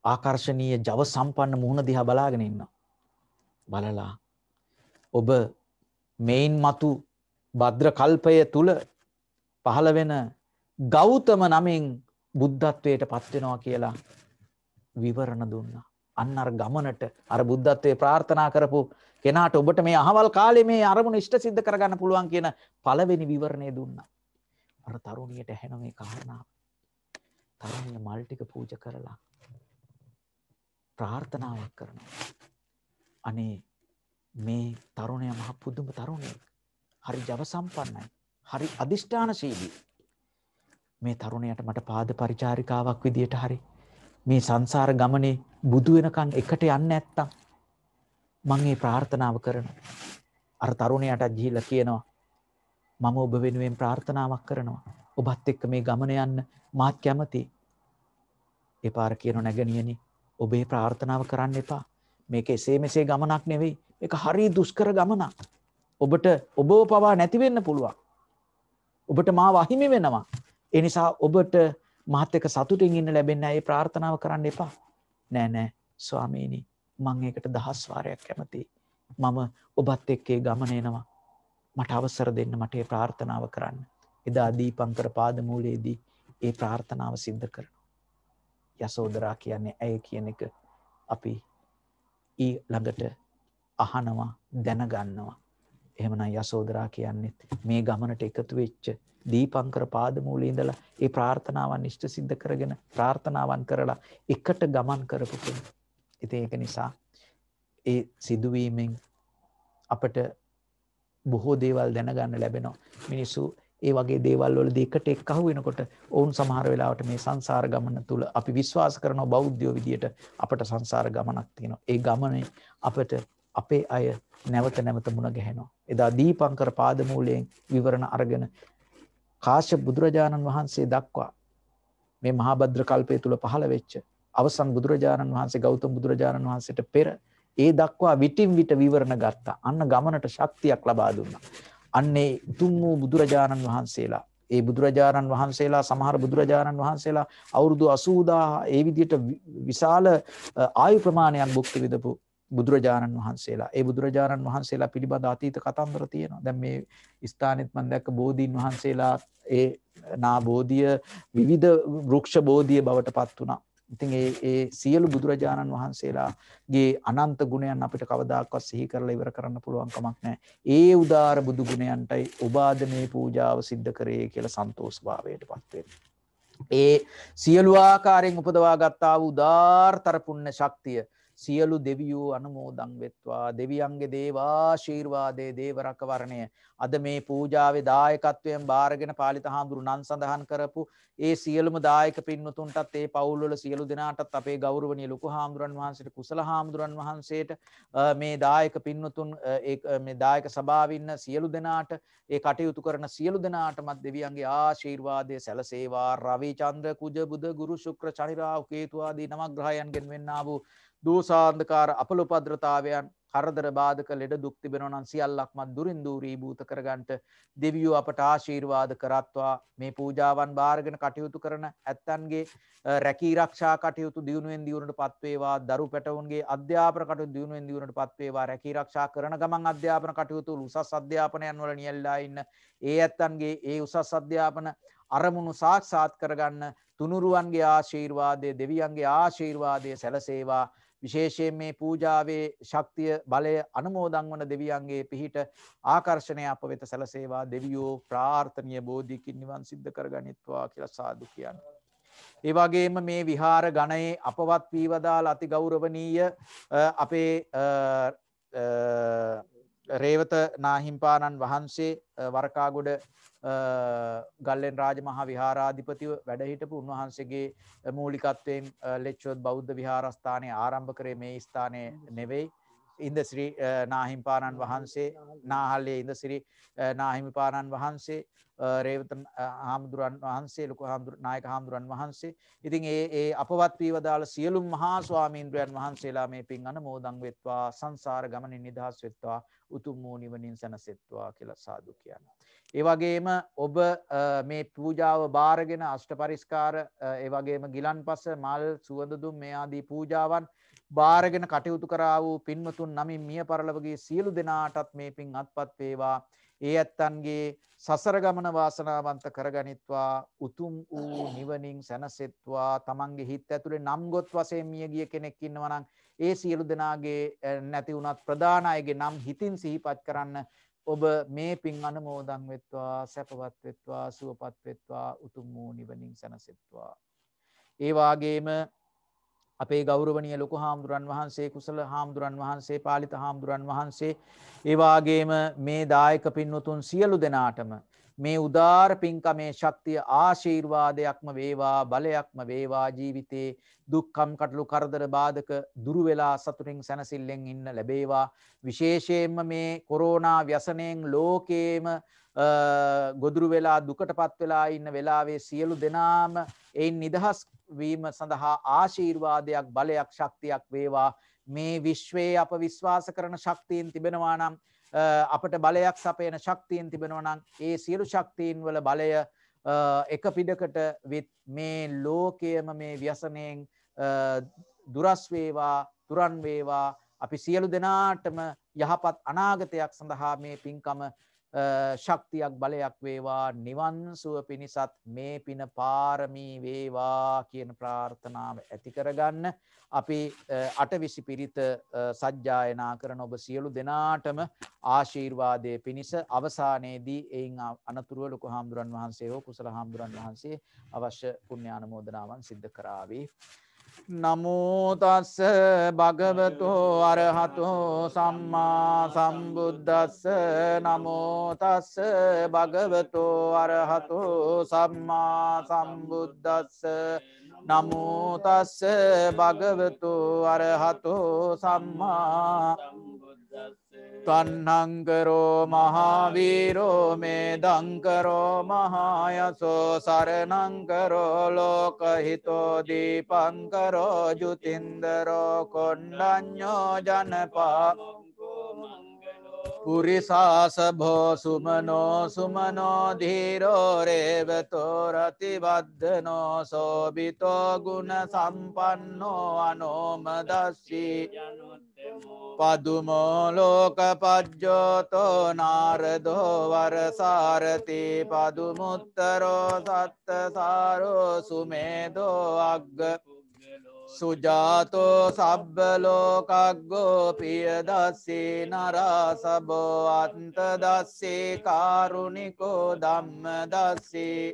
ආකර්ශනීය ජව සම්පන්න මුහුණ දිහා බලාගෙන ඉන්නවා. බලලා ඔබ මේන් මතු භද්‍ර කල්පය තුල පහළ වෙන ගෞතම නමින් බුද්ධත්වයට පත් වෙනවා කියලා විවරණ දුන්නා. අන්න අර ගමනට අර බුද්ධත්වයේ ප්‍රාර්ථනා කරපු කෙනාට ඔබට මේ අහවල් කාලේ මේ අරමුණ ඉෂ්ට සිද්ධ කරගන්න පුළුවන් කියන පළවෙනි විවරණය දුන්නා. අර තරුණියට ඇහෙන මේ කාරණාව. තරුණිය මල් ටික පූජා කරලා ප්‍රාර්ථනාවක් කරනවා. අනේ මේ තරුණයා මහ පුදුම තරුණයෙක්. හරි ජව සම්පන්නයි. හරි අදිෂ්ඨානශීලී. මේ තරුණයාට මට පාද පරිචාරිකාවක් විදියට හරි මේ සංසාර ගමනේ බුදු වෙනකන් එකට යන්නේ නැත්තම් මම මේ ප්‍රාර්ථනාව කරනවා. අර තරුණයාට ගිහිල්ලා කියනවා මම ඔබ වෙනුවෙන් ප්‍රාර්ථනාවක් කරනවා. ඔබත් එක්ක මේ ගමන යන්න මාත් කැමතියි. ඒ පාර කියන නැගණියනි ඔබේ ප්‍රාර්ථනාව කරන්න එපා. මේක එසේ මෙසේ ගමනක් නෙවෙයි. මේක හරි දුෂ්කර ගමනක්. ඔබට ඔබව පවා නැති වෙන්න පුළුවන්. ඔබට මාව අහිමි වෙනවා. ඒ නිසා ඔබට මාත් එක්ක සතුටින් ඉන්න ලැබෙන්නේ නැහැ. ඒ ප්‍රාර්ථනාව කරන්න එපා. නෑ ස්වාමීනි මම ඒකට 10 වාරයක් කැමතියි. මම ඔබත් එක්ක ඒ ගමන එනවා. මට අවසර දෙන්න මට ඒ ප්‍රාර්ථනාව කරන්න. එදා දීපංකර පාදමූලයේදී ඒ ප්‍රාර්ථනාව සිද්ධ කරනවා. යසෝදරා කියන්නේ ඇය කියන එක අපි ළඟට අහනවා දැනගන්නවා. එහෙමනම් යසෝදරා කියන්නේ මේ ගමනට එකතු වෙච්ච දීපංකර පාදමූලයේ ඉඳලා ඒ ප්‍රාර්ථනාවන් ඉෂ්ට සිද්ධ කරගෙන ප්‍රාර්ථනාවන් කරලා එකට ගමන් කරපු කෙනෙක්. ඉතින් ඒක නිසා ඒ සිදුවීමෙන් අපට බොහෝ දේවල් දැනගන්න ලැබෙනවා. මිනිස්සු ඒ වගේ දේවල් වලදී එකට එක්කහුව වෙනකොට ඔවුන් සමහර වෙලාවට මේ සංසාර ගමන තුල අපි විශ්වාස කරන බෞද්ධයෝ විදියට අපට සංසාර ගමනක් තියෙනවා. ඒ ගමනේ අපට අපේ අය නැවත නැවත මුණ ගැහෙනවා. එදා දීපංකර පාදමූලයෙන් විවරණ අරගෙන කාශ්‍යප බුදුරජාණන් වහන්සේ දක්වා මේ මහා භද්‍ර කල්පය තුල පහළ වෙච්ච අවසන් බුදුරජාණන් වහන්සේ ගෞතම බුදුරජාණන් වහන්සේට පෙර ඒ දක්වා විටින් විට විවරණ ගත්තා. අන්න ගමනට ශක්තියක් ලබා දුන්නා. අන්නේ උතුම් වූ බුදුරජාණන් වහන්සේලා ඒ බුදුරජාණන් වහන්සේලා සමහර බුදුරජාණන් වහන්සේලා අවුරුදු 80000 ඒ විදිහට විශාල ආයු ප්‍රමාණයක් භුක්ති විඳපු බුදුරජාණන් වහන්සේලා ඒ බුදුරජාණන් වහන්සේලා පිළිබඳ අතීත කතන්දර තියෙනවා. දැන් මේ ස්ථානෙත් මම දැක්ක බෝධීන් වහන්සේලා ඒ නා බෝධිය විවිධ වෘක්ෂ බෝධිය බවට පත් වුණා. ඉතින් ඒ සියලු බුදුරජාණන් වහන්සේලාගේ අනන්ත ගුණයන් අපිට කවදාකවත් සිහි කරලා ඉවර කරන්න පුළුවන් කමක් නැහැ. ඒ උදාර බුදු ගුණයන්ටයි ඔබාද මේ පූජාව සිද්ධ කරේ කියලා සන්තෝෂ භාවයටපත් වෙන්න. ඒ සියලු ආකාරයෙන් උපදවා ගත්තා වූ උදාාරතර පුණ්‍ය ශක්තිය සියලු දෙවියෝ අනුමෝදන් වෙත්වා. දෙවියන්ගේ දේවාශීර්වාදයේ දේව රැකවරණය අද මේ පූජාවේ දායකත්වයෙන් බාරගෙන පාලිත හාමුදුරු නම් සඳහන් කරපු ඒ සියලුම දායක පින්වතුන්ටත් ඒ පවුල් වල සියලු දෙනාටත් අපේ ගෞරවනීය ලොකු හාමුදුරන් වහන්සේට කුසල හාමුදුරන් වහන්සේට මේ දායක පින්වතුන් මේ දායක සභාවේ ඉන්න සියලු දෙනාට ඒ කටයුතු කරන සියලු දෙනාටමත් දෙවියන්ගේ ආශීර්වාදය සැලසේවා. රවි චන්ද්‍ර කුජ බුධ ගුරු ශුක්‍ර ශනි රාහු කේතු ආදී නවග්‍රහයන්ගෙන් වෙන්නා වූ දෝසාන්ධකාර අපලෝපද්‍රතාවයන් කරදර බාධක ලෙඩ දුක් තිබෙනවා නම් සියල්ලක්ම දුරින් දූරීභූත කරගන්නට දෙවියෝ අපට ආශීර්වාද කරත්වා. මේ පූජාවන් බාරගෙන කටයුතු කරන ඇත්තන්ගේ රැකී ආරක්ෂා කටයුතු දියුණුවෙන් දියුණුවටපත් වේවා. දරු පැටවුන්ගේ අධ්‍යාපන කටයුතු දියුණුවෙන් දියුණුවටපත් වේවා. රැකී ආරක්ෂා කරන ගමන් අධ්‍යාපන කටයුතු උසස් අධ්‍යාපනයන් වල නියැලලා ඉන්න ඒ ඇත්තන්ගේ ඒ උසස් අධ්‍යාපන අරමුණු සාක්ෂාත් කරගන්න තුනුරුවන්ගේ ආශීර්වාදය දෙවියන්ගේ ආශීර්වාදය සැලසේවා. විශේෂයෙන් මේ පූජාවේ ශක්තිය බලය අනුමෝදන් වන දෙවියන්ගේ පිහිට ආකර්ෂණය අප වෙත සැලසේවා. දෙවියෝ ප්‍රාර්ථනීය බෝධියකින් නිවන් සිද්ධ කරගනිත්වා කියලා සාදු කියනවා. ඒ වගේම මේ විහාර ගණයේ අපවත් වී වදාළ අති ගෞරවනීය අපේ රේවත නාහිම්පාණන් වහන්සේ වරකාගොඩ ගල්ලෙන් රාජ මහා විහාරාධිපතිව වැඩ හිටපු උන්වහන්සේගේ මූලිකත්වයෙන් ලෙච්චොත් බෞද්ධ විහාරස්ථානයේ ආරම්භ කරේ මේ ස්ථානයේ නෙවෙයි. ඉන්දසිරි නාහිම්පාණන් වහන්සේ නාහල්ලේ ඉන්දසිරි නාහිමිපාණන් වහන්සේ රේවත හාමුදුරන් වහන්සේ ලොකු නායක හාමුදුරන් වහන්සේ. ඉතින් ඒ අපවත් වී වදාළ සියලුම මහා ස්වාමීන්ද්‍රයන් වහන්සේලා මේ පින් අනුමෝදන් වෙත්වා, සංසාර ගමනින් නිදහස් වෙත්වා, උතුම් වූ නිවනින් සැනසෙත්වා කියලා සාදු කියනවා. ඒ වගේම ඔබ මේ පූජාව බාරගෙන අෂ්ට පරිස්කාර ඒ වගේම ගිලන්පස මල් සුවඳ දුම් මේ ආදී පූජාවන් බාරගෙන කටයුතු කරා වූ පින්වතුන් නමින් මිය පරලොවගේ සියලු දෙනාටත් මේ පින් අත්පත් වේවා. ඒ ඇත්තන්ගේ සසර ගමන වාසනාවන්ත කරගනිත්වා, උතුම් වූ නිවනින් සැනසෙත්වා. තමන්ගේ හිත ඇතුලේ නම් ගොත් වශයෙන් මිය ගිය කෙනෙක් ඉන්නවා නම් ඒ සියලු දෙනාගේ නැති වුණත් ප්‍රධාන අයගේ නම් හිතින් සිහිපත් කරන්න. ඔබ මේ පින් අනුමෝදන් වෙත්වා, සැපවත් වෙත්වා, සුවපත් වෙත්වා, උතුම් වූ නිවනින් සැනසෙත්වා. ඒ වාගේම අපේ ගෞරවනීය ලොකු හාමුදුරන් වහන්සේ, කුසල හාමුදුරන් වහන්සේ, පාලිත හාමුදුරන් වහන්සේ, ඒ වාගේම මේ දායක පින්වතුන් සියලු දෙනාටම මේ උදාර පින්කමේ ශක්තිය ආශීර්වාදයක්ම වේවා, බලයක්ම වේවා. ජීවිතේ දුක්ඛම් කටළු කරදර බාධක දුරු වෙලා සතුටින් සැනසෙල්ලෙන් ඉන්න ලැබේවා. විශේෂයෙන්ම මේ කොරෝනා ව්‍යසනයෙන් ලෝකේම ගොදුරු වෙලා දුකටපත් වෙලා ඉන්න වෙලාවේ සියලු දෙනාම එයින් නිදහස් වීම සඳහා ආශීර්වාදයක්, බලයක්, ශක්තියක් වේවා. මේ විශ්වයේ අප විශ්වාස කරන ශක්තියින් තිබෙනවා නම්, අපට බලයක් සපයන ශක්තියින් තිබෙනවා නම්, ඒ සියලු ශක්තියින් වල බලය එක පිටකට විත් මේ ලෝකයේම මේ ව්‍යසනයෙන් දුරස් වේවා, තුරන් වේවා. අපි සියලු දෙනාටම යහපත් අනාගතයක් සඳහා මේ පින්කම ශක්තියක්, බලයක් වේවා. නිවන් සුව පිණිසත් මේ පින පාරමී වේවා කියන ප්‍රාර්ථනාව ඇති කරගන්න අපි අටවිසි පිරිත සජ්ජායනා කරන ඔබ සියලු දෙනාටම ආශීර්වාදයේ පිණිස අවසානයේදී එයින් අනතුරුව ලොකු හාමුදුරන් වහන්සේ හෝ කුසල හාමුදුරන් වහන්සේ අවශ්‍ය පුණ්‍යානුමෝදනාවන් සිද්ධ කරાવી. නමෝ තස්ස භගවතෝ අරහතෝ සම්මා සම්බුද්දස්ස. නමෝ තස්ස භගවතෝ අරහතෝ සම්මා සම්බුද්දස්ස. නමෝ තස්ස භගවතෝ අරහතෝ සම්මා තන්නංකරෝ මහාවීරෝ මේ දංකරෝ මහායසෝ සරණංකරෝ ලෝකහිතෝ දීපංකරෝ ජුතින්දරෝ කොණ්ඩඤ්ඤෝ ජනපා පුරිසාසභෝ සුමනෝ සුමනෝ ධීරෝ රේවතෝ රතිවද්දනෝ සෝබිතෝ ගුණ සම්පන්නෝ අනෝමදස්සී පදුමෝ ලෝක පජ්ජෝතෝ නාරදෝ වරසාරති පදුමුත්තරෝ සත්තසාරෝ සුමේදෝ අග්ග සුජාතෝ සබ්බ ලෝකග්ගෝ පියදස්සී නරසබෝ අන්ත දස්සී කාරුණිකෝ ධම්ම දස්සී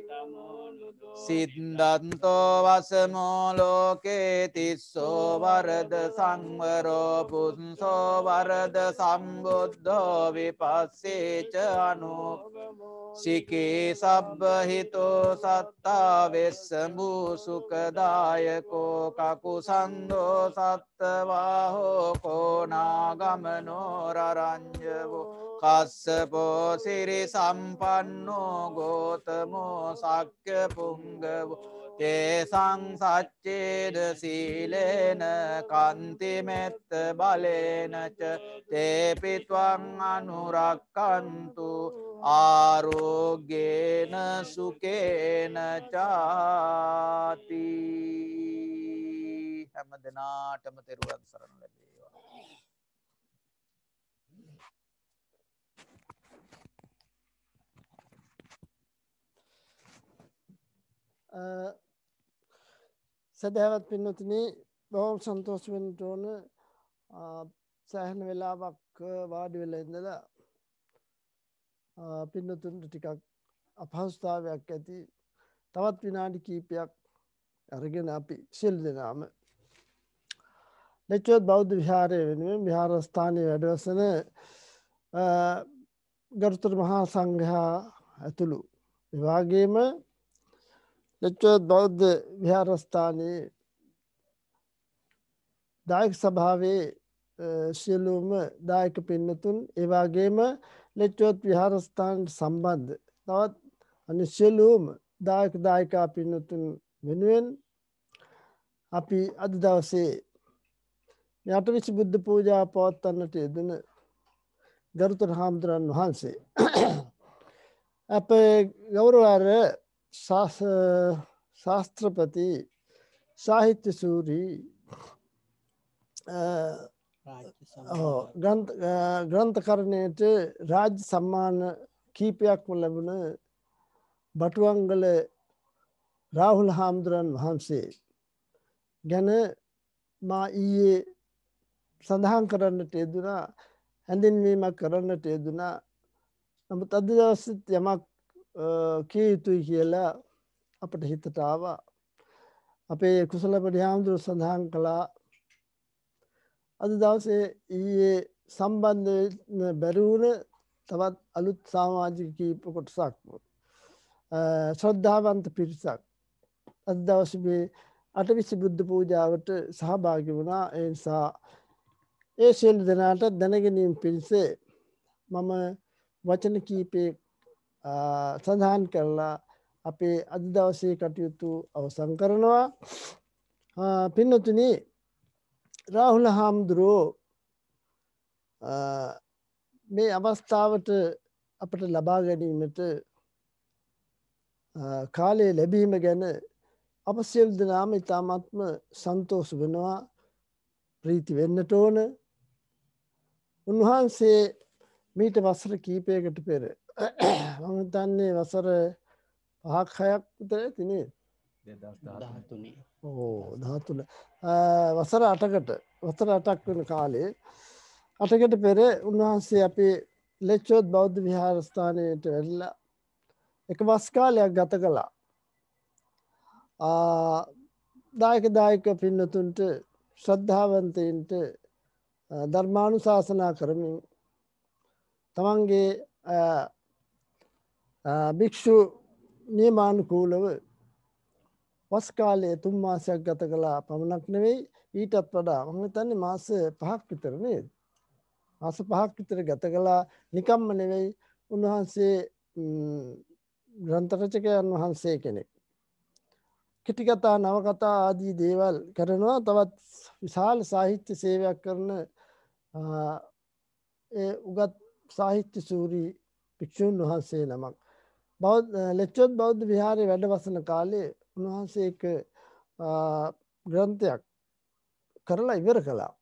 සිද්ධන්තෝ වසමෝ ලෝකේ තිස්සෝ වරද සංවරෝ පුන්සෝ වරද සම්බුද්ධෝ විපස්සේච අනු සිකේ සබ්බහිතෝ සත්තා වෙස්සඹූ සුඛදායකෝ කකුසන්දෝ සත්තවාහෝ කෝනාගමනෝ රරංජවෝ කස්සපෝ සිරි සම්පන්නෝ ගෝතමෝ සක්්‍ය පුංගවෝ තේසං සච්චේද සීලේන කන්තිමෙත්ත බලේනච තේපිත්වං අනුරක්කන්තු ආරෝග්‍යේන සුකේන චාති. හැම දෙනාටම තෙරුවන් සරණ ලැබේවා. සදහවත් පින්නතුනි බොහොම සන්තෝෂ වෙන්න ඕන සෑහෙන වෙලාවක් වාඩි වෙලා ඉඳලා පින්නතුන්ට ටිකක් අපහසුතාවයක් ඇති තවත් විනාඩි කිහිපයක් අරගෙන අපි සියලු දෙනාම ලෙච්චොත් බෞද්ධ විහාරය වෙනුවෙන් විහාරස්ථානයේ වැඩවසන ගරුතර මහා සංඝයා ඇතුළු එවාගේම ලෙච්චොත් බෞද්ධ විහාරස්ථානයේ දායක සභාවේ සියලුම දායක පින්නතුන් එවාගේම ලෙච්චොත් විහාරස්ථානට සම්බන්ධ තවත් අනිත් සියලුම දායක දායිකා පින්නතුන් වෙනුවෙන් අපි අද දවසේ 8 බුද්ධ පූජා පවත්වන්නට යෙදුන ගරුතර හාමුදුරන් වහන්සේ අපේ ගෞරවාර්හ ශාස්ත්‍රපති සාහිත්‍ය සූරී ග්‍රන්ථකරණයට රාජ්‍ය සම්මාන කීපයක්ම ලැබුණ බටුවංගල රාහුල හාමුදුරන් වහන්සේ ගැන මා ඊයේ සඳහන් කරන්නට යෙදුනා හැඳින්වීමක් කරන්නට යෙදුනා නමුත් අද දවසෙත් යමක් කිය යුතුයි කියලා අපට හිතට ආවා අපේ කුසලපති හාමුදුරුවෝ සඳහන් කළා අද දවසේ ඊයේ සම්බන්ධ වෙන්න බැරි වුණ තවත් අලුත් සමාජික කීප කොටසක් ශ්‍රද්ධාවන්ත පිරිසක් අද දවසේ මේ 8 බුද්ධ පූජාවට සහභාගී වුණා ඒ නිසා ඒ සියලු දෙනාට දැනගැනීම පිණිස මම වචන කීපයක් සඳහන් කරලා අපේ අද දවසේ කටයුතු අවසන් කරනවා පින්නතුනි රාහුල හාමුදුරුවෝ මේ අවස්ථාවට අපට ලබා ගැනීමට කාලය ලැබීම ගැන අප සියලු දෙනාම ඉතාමත්ම සන්තෝෂ වෙනවා ප්‍රීති වෙන්නට ඕන උන්වහන්සේ මීට වසර කීපයකට පෙර මම හිතන්නේ වසර 5ක් 6ක් විතර ඇති නේද 13 13 වසර 8ක් වෙන කාලේ 8කට පෙර උන්වහන්සේ අපේ ලෙච්චොත් බෞද්ධ විහාරස්ථානයට වැඩලා එක වස් කාලයක් ගත කළා දායක පින්නතුන්ට ශ්‍රද්ධාවන්තයින්ට ධර්මානුශාසනා කරමින් තමන්ගේ භික්ෂු නියමානුකූලව වස් කාලයේ 3 මාසයක් ගත කළා පමණක් නෙවෙයි ඊටත් වඩා මම හිතන්නේ මාස 5ක් විතර නේද මාස 5ක් විතර ගත කළා නිකම්ම නෙවෙයි උන්වහන්සේ ග්‍රන්ථ රචකයන් වහන්සේ කෙනෙක් කෙටි කතා නවකතා ආදී දේවල් කරනවා තවත් විශාල සාහිත්‍ය සේවයක් කරන ඒ උගත් සාහිත්‍ය සූරී භික්ෂුන් වහන්සේ නමක් ලෙච්චොත් බෞද්ධ විහාරයේ වැඩවසන කාලේ උන්වහන්සේ එක ග්‍රන්ථයක් කරලා ඉවර කළා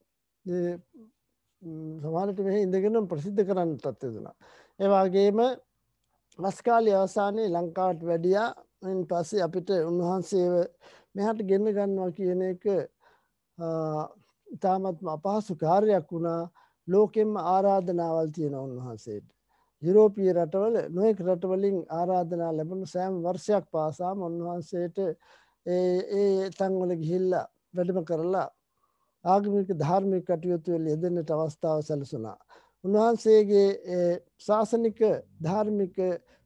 සමහරට මෙහි ඉඳගෙන ප්‍රසිද්ධ කරන්නටත් යෙදුණා ඒ වගේම වස් කාලයේ අවසානයේ ලංකාවට වැඩියා ඊට පස්සේ අපිට උන්වහන්සේව මෙහාට ගෙන්න ගන්නවා කියන එක ඉතාමත්ම අපහසු කාර්යයක් වුණා ලෝකෙම ආරාධනාවල් තියෙන උන්වහන්සේට යුරෝපීය රටවල නොයෙක් රටවලින් ආරාධනා ලැබුණු සෑම වර්ෂයක් පාසාම උන්වහන්සේට ඒ තැන්වල ගිහිල්ලා වැඩම කරලා ආගමික ධාර්මික කටයුතු වල යෙදෙන්නට අවස්ථාව සැලසුණා උන්වහන්සේගේ ශාසනික ධාර්මික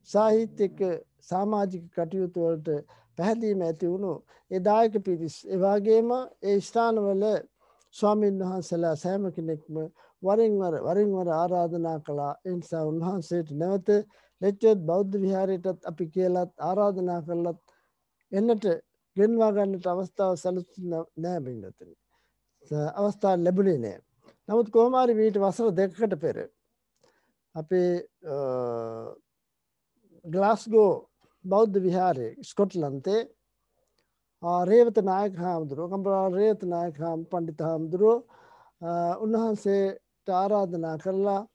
සාහිත්‍යික සමාජික කටයුතු වලට පැහැදීම ඇති වුණු ඒ දායක පිරිස් ඒ වගේම ඒ ස්ථානවල ස්වාමීන් වහන්සේලා සෑම කෙනෙක්ම වරින් වර ආරාධනා කළා ඒ නිසා උන්වහන්සේට නැවත ලෙච්චොත් බෞද්ධ විහාරයටත් අපි කියලාත් ආරාධනා කළත් එන්නට ගෙන්වා ගන්නට අවස්ථාව සැලසුණා නෑ බින්දතනි අවස්ථාව ලැබුණේ නෑ නමුත් කොහොම හරි මීට වසර 2කට පෙර අපේ ග්ලාස්ගෝ බෞද්ධ විහාරයේ ස්කොට්ලන්තේ රේවත නායක හාමුදුරුවෝ කම්බරාල රේවත නායක පණ්ඩිත හාමුදුරුවෝ උන්වහන්සේට ආරාධනා කරලා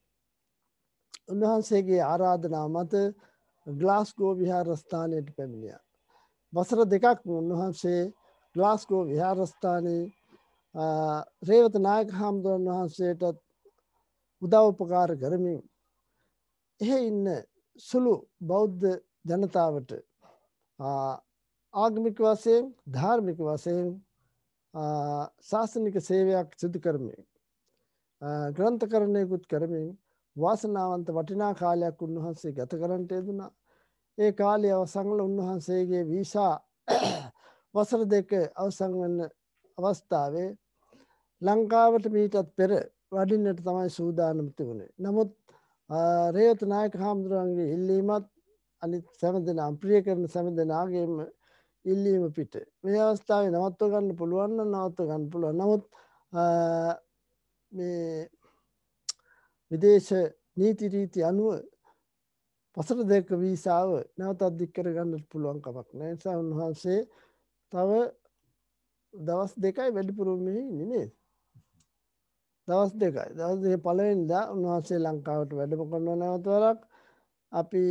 උන්වහන්සේගේ ආරාධනාව මත ග්ලාස්ගෝ විහාරස්ථානයට පැමිණියා. වසර 2ක් උන්වහන්සේ ග්ලාස්ගෝ විහාරස්ථානයේ රේවත නායක හාමුදුරන් වහන්සේටත් උදව් උපකාර කරමින් එහෙ ඉන්න සුළු බෞද්ධ ජනතාවට ආගමික වශයෙන් ධාර්මික වශයෙන් ශාසනික සේවයක් සිදු කරමින් ග්‍රන්ථකරණයකුත් කරමින් වාසනාවන්ත වටිනා කාලයක් උන්වහන්සේ ගත කරන්නට යෙදුණා. ඒ කාලය අවසන් වල උන්වහන්සේගේ වීසා වසර 2 අවසන් වන අවස්ථාවේ ලංකාවට මීටත් පෙර වඩින්නට තමයි සූදානම් තිබුණේ. නමුත් රේවත නායක හාමුදුරුවන්ගේ ඉල්ලීමත් අනිත් සෑම දෙනා ප්‍රිය කරන සෑම දෙනාගේම ඉල්ලීම පිට මේ අවස්ථාවේ නවත්ව ගන්න පුළුවන් නම් නවත්ව ගන්න පුළුවන්. නමුත් මේ විදේශ නීති රීති අනුව වසර 2 වීසාව නැවතත් දික් කර ගන්නට පුළුවන් කමක් නැහැ. ඒ නිසා උන්වහන්සේ තව දවස් 2යි වැඩිපුර මෙහි ඉන්නේ නේද? දවස් 2යි. දවස් 2 පළවෙනිදා උන්වහන්සේ ලංකාවට වැඩම කරනවා නැවත වරක්. අපි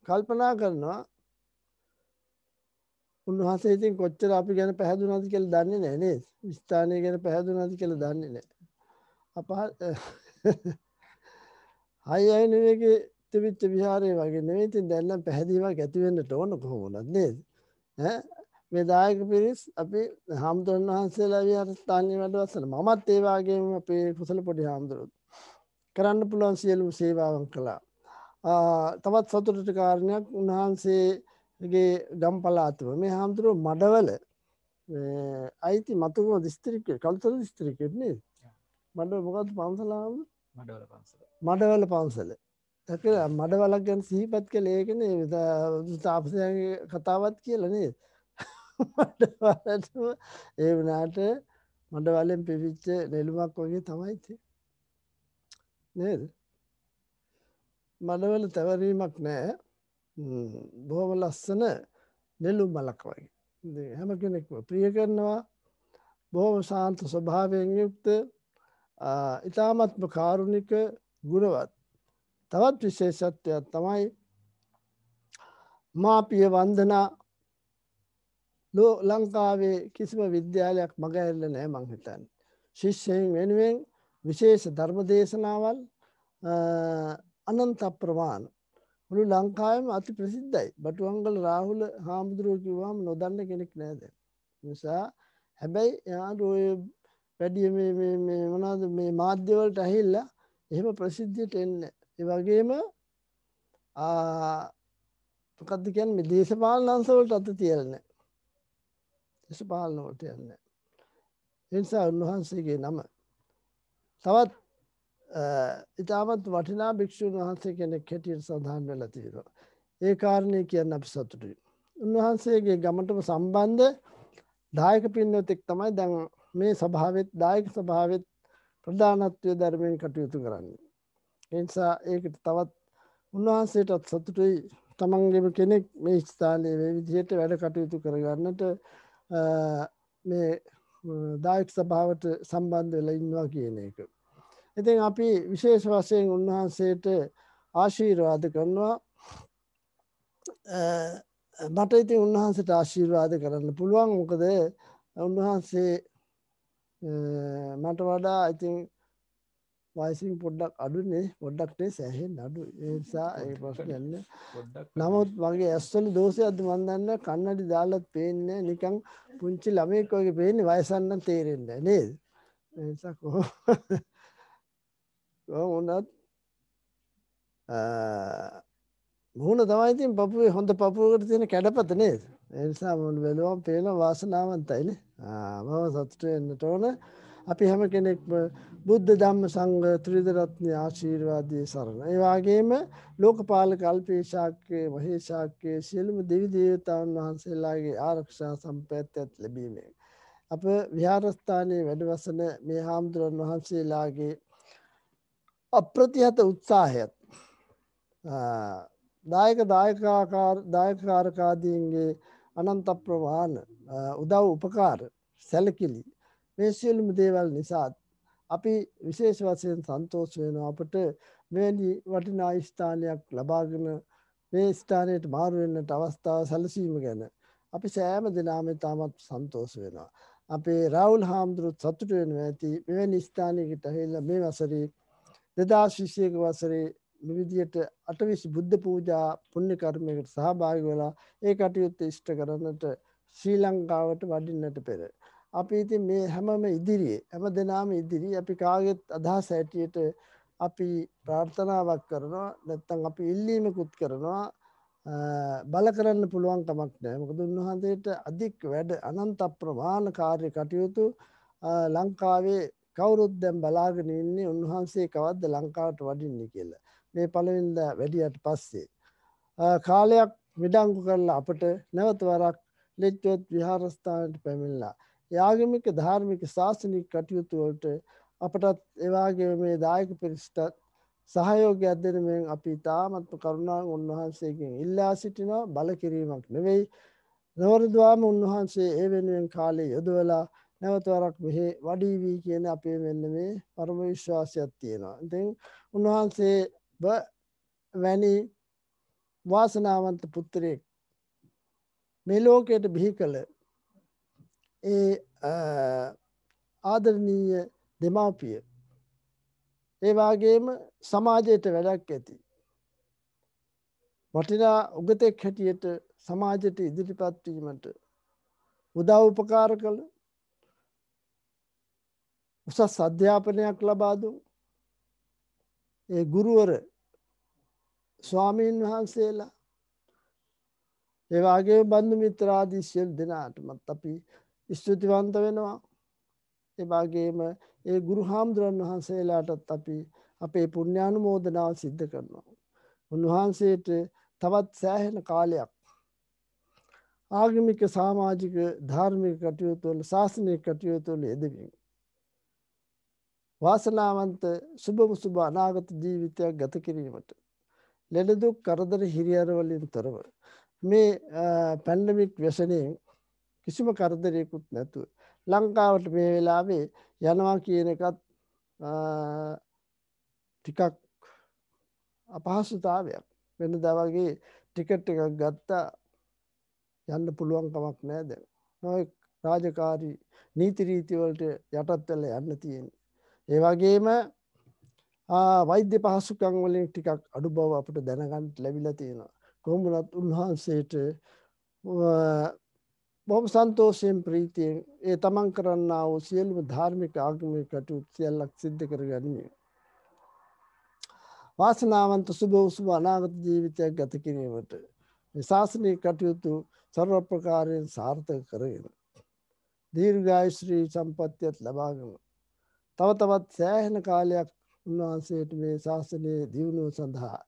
කල්පනා කරනවා උන්වහන්සේ ඉතින් කොච්චර අපි ගැන පැහැදුනාද කියලා දන්නේ නැහැ නේද? ස්ථානය ගැන පැහැදුනාද කියලා දන්නේ නැහැ. අය නෙවෙයි තිබිච්ච විහාරය වගේ නෙවෙයි. ඉතින් දැන් නම් පැහැදීමක් ඇති වෙන්නට ඕන කොහොමද නේද? මේ දායක පිරිස් අපි හාමුදුරන් වහන්සේලා විහාරස්ථානයේ වැඩවසන මමත් ඒ වගේම අපේ කුසල පොඩි හාමුදුරුවෝ කරන්න පුළුවන් සියලුම සේවාවන් කළා. තවත් සතුටට කාරණයක් උන්වහන්සේගේ ගම් පළාතම මේ හාමුදුරුවෝ මඩවල අයිති මතුගම දිස්ත්‍රික්කය කළුතර දිස්ත්‍රික්කෙත් නේද? මඩවල මොකද්ද පන්සල මඩවල පන්සල. ඒක මඩවලක් ගැන සිහිපත් කළේ ඒකනේ තාපසයන්ගේ කතාවත් කියලා නේද? මඩවලට ඒ වුණාට මඩවලෙන් පිවිච්ච නෙළුමක් වගේ තමයි තියෙන්නේ නේද? මඩවල තැවරීමක් නැහැ. බොහොම ලස්සන නෙළුම් මලක් වගේ. හැම කෙනෙක්ම ප්‍රිය කරනවා. බොහොම ශාන්ත ස්වභාවයෙන් යුක්ත ඉතාමත්ම කාරුණික ගුණවත්. තවත් විශේෂත්වයක් තමයි මාපිය වන්දනා ලංකාවේ කිසිම විද්‍යාලයක් මග ඇරලා නැහැ මං හිතන්නේ. ශිෂ්‍යයන් වෙනුවෙන් විශේෂ ධර්ම දේශනාවල් අනන්ත ප්‍රමාණ මුළු ලංකාවෙම අති ප්‍රසිද්ධයි. බටුවංගල රාහුල හාමුදුරුවෝ කිව්වම නොදන්න කෙනෙක් නෑ දැන්. නිසා හැබැයි එයාට ඔය වැඩි මේ මොනවද මේ මාධ්‍ය වලට ඇහිලා එහෙම ප්‍රසිද්ධියට එන්නේ. ඒ වගේම මොකද්ද කියන්නේ මේ දේශපාලන අංශ වලට අත තියලා නැහැ. දේශපාලන වලට යන්නේ. ඒ නිසා උන්වහන්සේගේ නම තවත් ඉතාමත් වටිනා භික්ෂුන් වහන්සේ කෙනෙක් හැටියට සඳහන් වෙලා තියෙනවා. ඒ කාරණේ කියන්න අපි සතුටුයි. උන්වහන්සේගේ ගමටම සම්බන්ධ දායක පින්වතෙක් තමයි දැන් මේ සභාවෙත් දායක සභාවෙත් ප්‍රධානත්වයේ ධර්මයෙන් කටයුතු කරන්නේ. ඒ නිසා ඒකට තවත් උන්වහන්සේටත් සතුටුයි. තමන්ගේම කෙනෙක් මේ ස්ථානයේ මේ විදිහට වැඩ කටයුතු කරගන්නට මේ දායක සභාවට සම්බන්ධ වෙලා ඉන්නවා කියන එක. ඉතින් අපි විශේෂ වශයෙන් උන්වහන්සේට ආශිර්වාද කරනවා. මට ඉතින් උන්වහන්සේට ආශිර්වාද කරන්න පුළුවන්. මොකද උන්වහන්සේ මට වඩා ඉතින් වයසින් පොඩ්ඩක් අඩුනේ. පොඩ්ඩක් නේ සෑහෙන්න අඩු. ඒ නිසා ඒ ප්‍රශ්නයක් නෑ. නමුත් මගේ ඇස්වල දෝෂයක්ද මන් දන්නේ කන්නඩි දාලත් පේන්නේ නිකන් පුංචි ළමෙක් වගේ පේන්නේ. වයසක් නම් තේරෙන්නේ නෑ නේද? ඒ නිසා කොහොමද මුහුණ තමයි ඉතින් පපුවේ හොඳ පපුවකට තියෙන කැඩපත නේද? ඒ නිසා මොන වෙලවම් පේන වාසනාවන්තයිනේ. මම සතුටු වෙන්නට ඕන. අපි හැම කෙනෙක්ම බුද්ධ ධම්ම සංඝ ත්‍රිවිධ රත්නයේ ආශිර්වාදයේ සරණ. ඒ වගේම ලෝකපාලක අල්පේශාක්‍ය මහේශාක්‍ය සියලුම දෙවි දේවතාවුන් වහන්සේලාගේ ආරක්ෂා සම්පත්තියත් ලැබීමෙන් අප විහාරස්ථානයේ වැඩවසන මේ හාමුදුරන් වහන්සේලාගේ අප්‍රතිහත උත්සාහයත් දායකකාරකාදීන්ගේ අනන්ත ප්‍රමාණ උදව් උපකාර සැලකිලි මේ සියලුම දේවල් නිසා අපි විශේෂ වශයෙන් සන්තෝෂ වෙනවා. අපට මෙවැනි වටිනා ස්ථානයක් ලබාගෙන මේ ස්ථානයට මාරු වෙන්නට අවස්ථාව සැලසීම ගැන අපි සෑම දිනම තාමත් සන්තෝෂ වෙනවා. අපේ රාහුල් හාමුදුරුවෝ සතුටු වෙනවා ඇති මෙවැනි ස්ථානයකට ඇවිල්ලා මේ වසරේ 2021 වසරේ මේ විදියට 820 බුද්ධ පූජා පුණ්‍ය කර්මයකට සහභාගී වෙලා ඒ කටයුත්ත ඉෂ්ට කරන්නට ශ්‍රී ලංකාවට වඩින්නට පෙර අපි ඉතින් මේ හැමම ඉදිරියේ හැම දිනම ඉදිරියේ අපි කාගෙත් අදහස් ඇටියට අපි ප්‍රාර්ථනාවක් කරනවා නැත්නම් අපි ඉල්ලීමකුත් කරනවා බල කරන්න පුළුවන් කමක් නැහැ. මොකද උන්වහන්සේට අධික වැඩ අනන්ත ප්‍රමාණ කාර්ය කටයුතු ලංකාවේ කවුරුත් දැන් බලාගෙන ඉන්නේ උන්වහන්සේ කවද්ද ලංකාවට වඩින්නේ කියලා. මේ පළවෙනිදා වැඩියට පස්සේ කාලයක් විඩංගු කරලා අපට නැවත වරක් ලෙච්චොත් විහාරස්ථානයට පැමිණලා යාගමික ධාර්මික ශාසනික කටයුතු වලට අපටත් ඒ වගේම මේ දායක පිරිසට සහයෝගයක් දෙන මෙන් අපි තාමත් කරුණාවෙන් උන්වහන්සේගෙන් ඉල්ලා සිටිනවා. බල කිරීමක් නෙවෙයි. නවරදවාම උන්වහන්සේ ඒ වෙනුවෙන් කාලේ යොදවලා නැවත වරක් මෙහි වඩීවි කියන අපේ මෙන්න මේ පරම විශ්වාසයක් තියෙනවා. ඉතින් උන්වහන්සේ වැනි වාසනාවන්ත පුත්‍රයෙක් මේ ලෝකයට බිහි කළ ඒ ආදරණීය දෙමාපිය ඒ වගේම සමාජයට වැඩක් ඇති වටිනා උගතෙක් හැටියට සමාජයට ඉදිරිපත් වීමට උදව් උපකාර කළ උසස් අධ්‍යාපනයක් ලබා දුන් ඒ ගුරුවර ස්වාමීන් වහන්සේලා ඒ වගේම බන්දු මිත්‍රාදී සියලු දෙනාටමත් අපි ස්තුතිවන්ත වෙනවා. ඒ වගේම ඒ ගුරු හාමුදුරන් වහන්සේලාටත් අපි අපේ පුණ්‍යානුමෝදනාව සිද්ධ කරනවා. උන්වහන්සේට තවත් සෑහෙන කාලයක් ආගමික සමාජික ධාර්මික කටයුතු වල ශාසනික කටයුතු වල යෙදෙමින් වාසනාවන්ත සුබ අනාගත ජීවිතයක් ගත කිරීමට ලෙඩ දුක් කරදර හිරිහැර වලින් තොරව මේ පැන්ඩමික් ව්‍යසනයෙන් කිසිම කරදරයකුත් නැතුව ලංකාවට මේ වෙලාවේ යනවා කියන එකත් ටිකක් අපහසුතාවයක්. වෙනදා වගේ ටිකට් එකක් ගත්තා යන්න පුළුවන් කමක් නැහැ දැන්. නොයෙක් රාජකාරී නීති රීති වලට යටත් වෙලා යන්න තියෙන්නේ. ඒ වගේම වෛද්‍ය පහසුකම් වලින් ටිකක් අඩු බව අපිට දැනගන්න ලැබිලා තියෙනවා. කොහොම වුණත් උන්වහන්සේට බොහොම සන්තෝෂයෙන් ප්‍රීතියෙන් ඒ තමන් කරන්නා වූ සියලුම ධාර්මික ආගමික කටයුතු සියල්ලක් සිද්ධ කරගන්නේ. වාසනාවන්ත සුබ අනාගත ජීවිතයක් ගත කිරීමට මේ ශාසනික කටයුතු සර්ව ප්‍රකාරයෙන් සාර්ථක කරගෙන දීර්ඝායුෂී සම්පත්තියත් ලබාගෙන තව තවත් සෑහෙන කාලයක් උන්වහන්සේට මේ ශාසනයේ දියුණුව සඳහා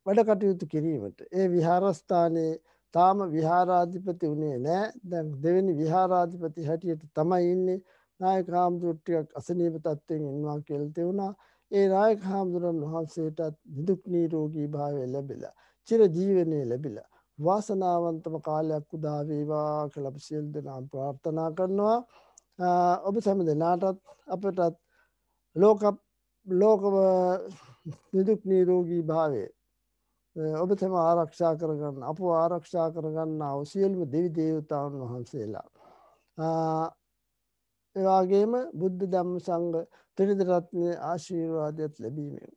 වැඩ කටයුතු කිරීමට ඒ විහාරස්ථානයේ තාම විහාරාධිපති වුණේ නැහැ. දැන් දෙවෙනි විහාරාධිපති හැටියට තමයි ඉන්නේ. නායක හාමුදුරුවෝ ටිකක් අසනීප තත්ත්වයෙන් ඉන්නවා කියලා තේරුණා. ඒ නායක හාමුදුරන් වහන්සේටත් නිදුක් නිරෝගී භාවය ලැබිලා චිර ජීවනයේ ලැබිලා වාසනාවන්තම කාලයක් උදා වේවා කියලා අපි සියලු දෙනා ප්‍රාර්ථනා කරනවා. ඔබ සෑම දෙනාටත් අපටත් ලෝකව නිදුක් නිරෝගී භාවය ඔබ තම ආරක්ෂා කරගන්න අපව ආරක්ෂා කරගන්න සියලුම දෙවි දේවතාවුන් වහන්සේලා ඒ වගේම බුද්ධ ධම්ම සංඝ ත්‍රිවිධ රත්නයේ ආශිර්වාදයක් ලැබීමෙන්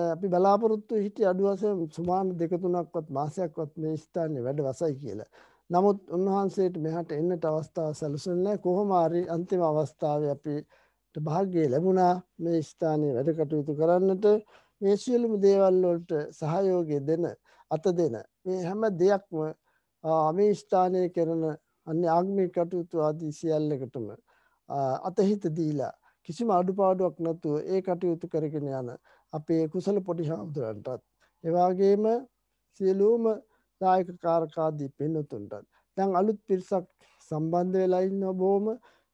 අපි බලාපොරොත්තු හිටිය අඩු වශයෙන් සුමාන 2-3ක්වත් මාසයක්වත් මේ ස්ථානයේ වැඩ වසයි කියලා. නමුත් උන්වහන්සේට මෙහාට එන්නට අවස්ථාව සැලසුන්නේ නැහැ. කොහොම හරි අන්තිම අවස්ථාවේ අපිට භාග්‍යය ලැබුණා මේ ස්ථානයේ වැඩ කටයුතු කරන්නට. මේ සියලුම දේවල් වලට සහයෝගය දෙන අත දෙන මේ හැම දෙයක්ම මේ ස්ථානයේ කරන අන්‍ය ආගමික කටයුතු ආදී සියල්ලකටම අතහිත දීලා කිසිම අඩුපාඩුවක් නැතුව ඒ කටයුතු කරගෙන යන අපේ කුසල පොඩි හාමුදුරන්ටත් ඒ වගේම සියලුම දායක කාරකාදී පින්තුන්ටත් දැන් අලුත් පිරිසක් සම්බන්ධ වෙලා ඉන්න බොහොම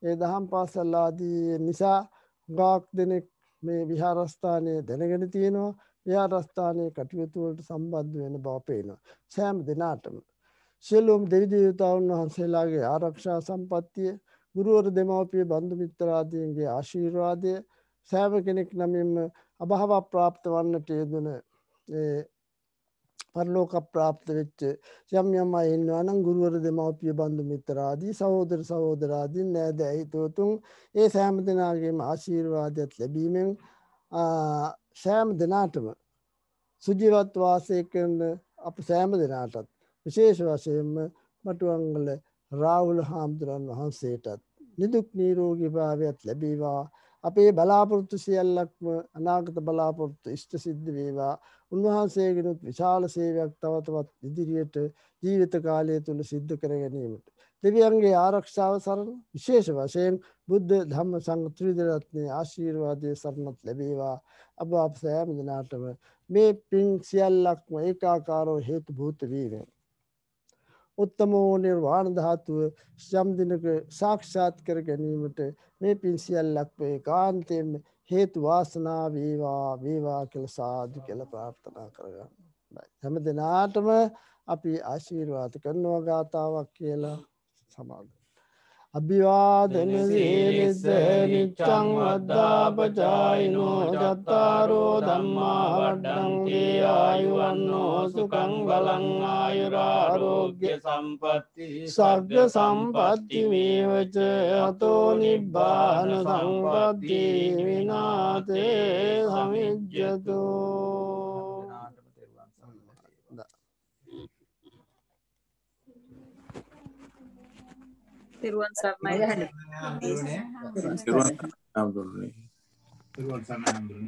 ඒ දහම් පාසල් ආදී නිසා ගාක් දෙනෙක් මේ විහාරස්ථානයේ දැනගෙන තියෙනවා. විහාරස්ථානයේ කටයුතු වලට සම්බන්ධ වෙන බව පේනවා. සෑම දිනාටම සියලුම දෙවි දේවතාවුන් වහන්සේලාගේ ආරක්ෂා සම්පත්තිය, ගුරුවර දෙමව්පිය බන්දු මිත්‍රාදීන්ගේ ආශිර්වාදය සෑම කෙනෙක් නමින්ම අභාව ප්‍රාප්ත වන්නට යෙදුන පරලෝක ප්‍රාප්ත වෙච්ච යම් යම් අය ඉන්නවා නම් ගුරුවර දෙමව්පිය බන්දු මිත්‍රාදී සහෝදර සහෝදරාදීන් නෑදෑ හිතවතුන් ඒ සෑම දෙනාගේම ආශිර්වාදයක් ලැබීමෙන් සෑම දෙනාටම සුජීවත් වාසය කරන අප සෑම දෙනාටත් විශේෂ වශයෙන්ම මටුවංගල රාහුල හාමුදුරන් වහන්සේටත් නිදුක් නිරෝගී භාවයත් ලැබේවා. අපේ බලාපොරොත්තු සියල්ලක්ම අනාගත බලාපොරොත්තු ඉෂ්ට සිද්ධ වේවා. උන්වහන්සේගෙනුත් විශාල සේවයක් තව තවත් ඉදිරියට ජීවිත කාලය තුල සිද්ධ කර ගැනීමට දෙවියන්ගේ ආරක්ෂාව සරණ විශේෂ වශයෙන් බුද්ධ ධම්ම සංඝ ත්‍රිවිධ රත්නයේ ආශිර්වාදයේ සරණත් ලැබේවා. අප සෑම දිනාටම මේ පින් සියල්ලක්ම ඒකාකාරව හේතු භූත වීම උත්තමෝ නිර්වාණ ධාතුව යම් දිනක සාක්ෂාත් කර ගැනීමට මේ පින් සියල්ලක්ම ඒකාන්තයෙන්ම හේතු වාසනා වේවා වේවා කියලා සාදු කියලා ප්‍රාර්ථනා කරගන්න. හැම දිනාටම අපි ආශිර්වාද කරනවා ගාතාවක් කියලා සමාදන්. අභිවාදන සීලිස නිච්ඡං වද්දාපචායිනෝ චත්තාරෝ ධම්මා වඩ්ඩන්ති ආයුවන්නෝ සුඛං බලං ආයුරාෝග්‍ය සම්පatti සග්ග සම්පatti මේවච අතෝ නිබ්බාන සම්පatti විනාතේ සමිජ්ජතු. තිරුවන් සරණයි. තිරුවන් සරණයි.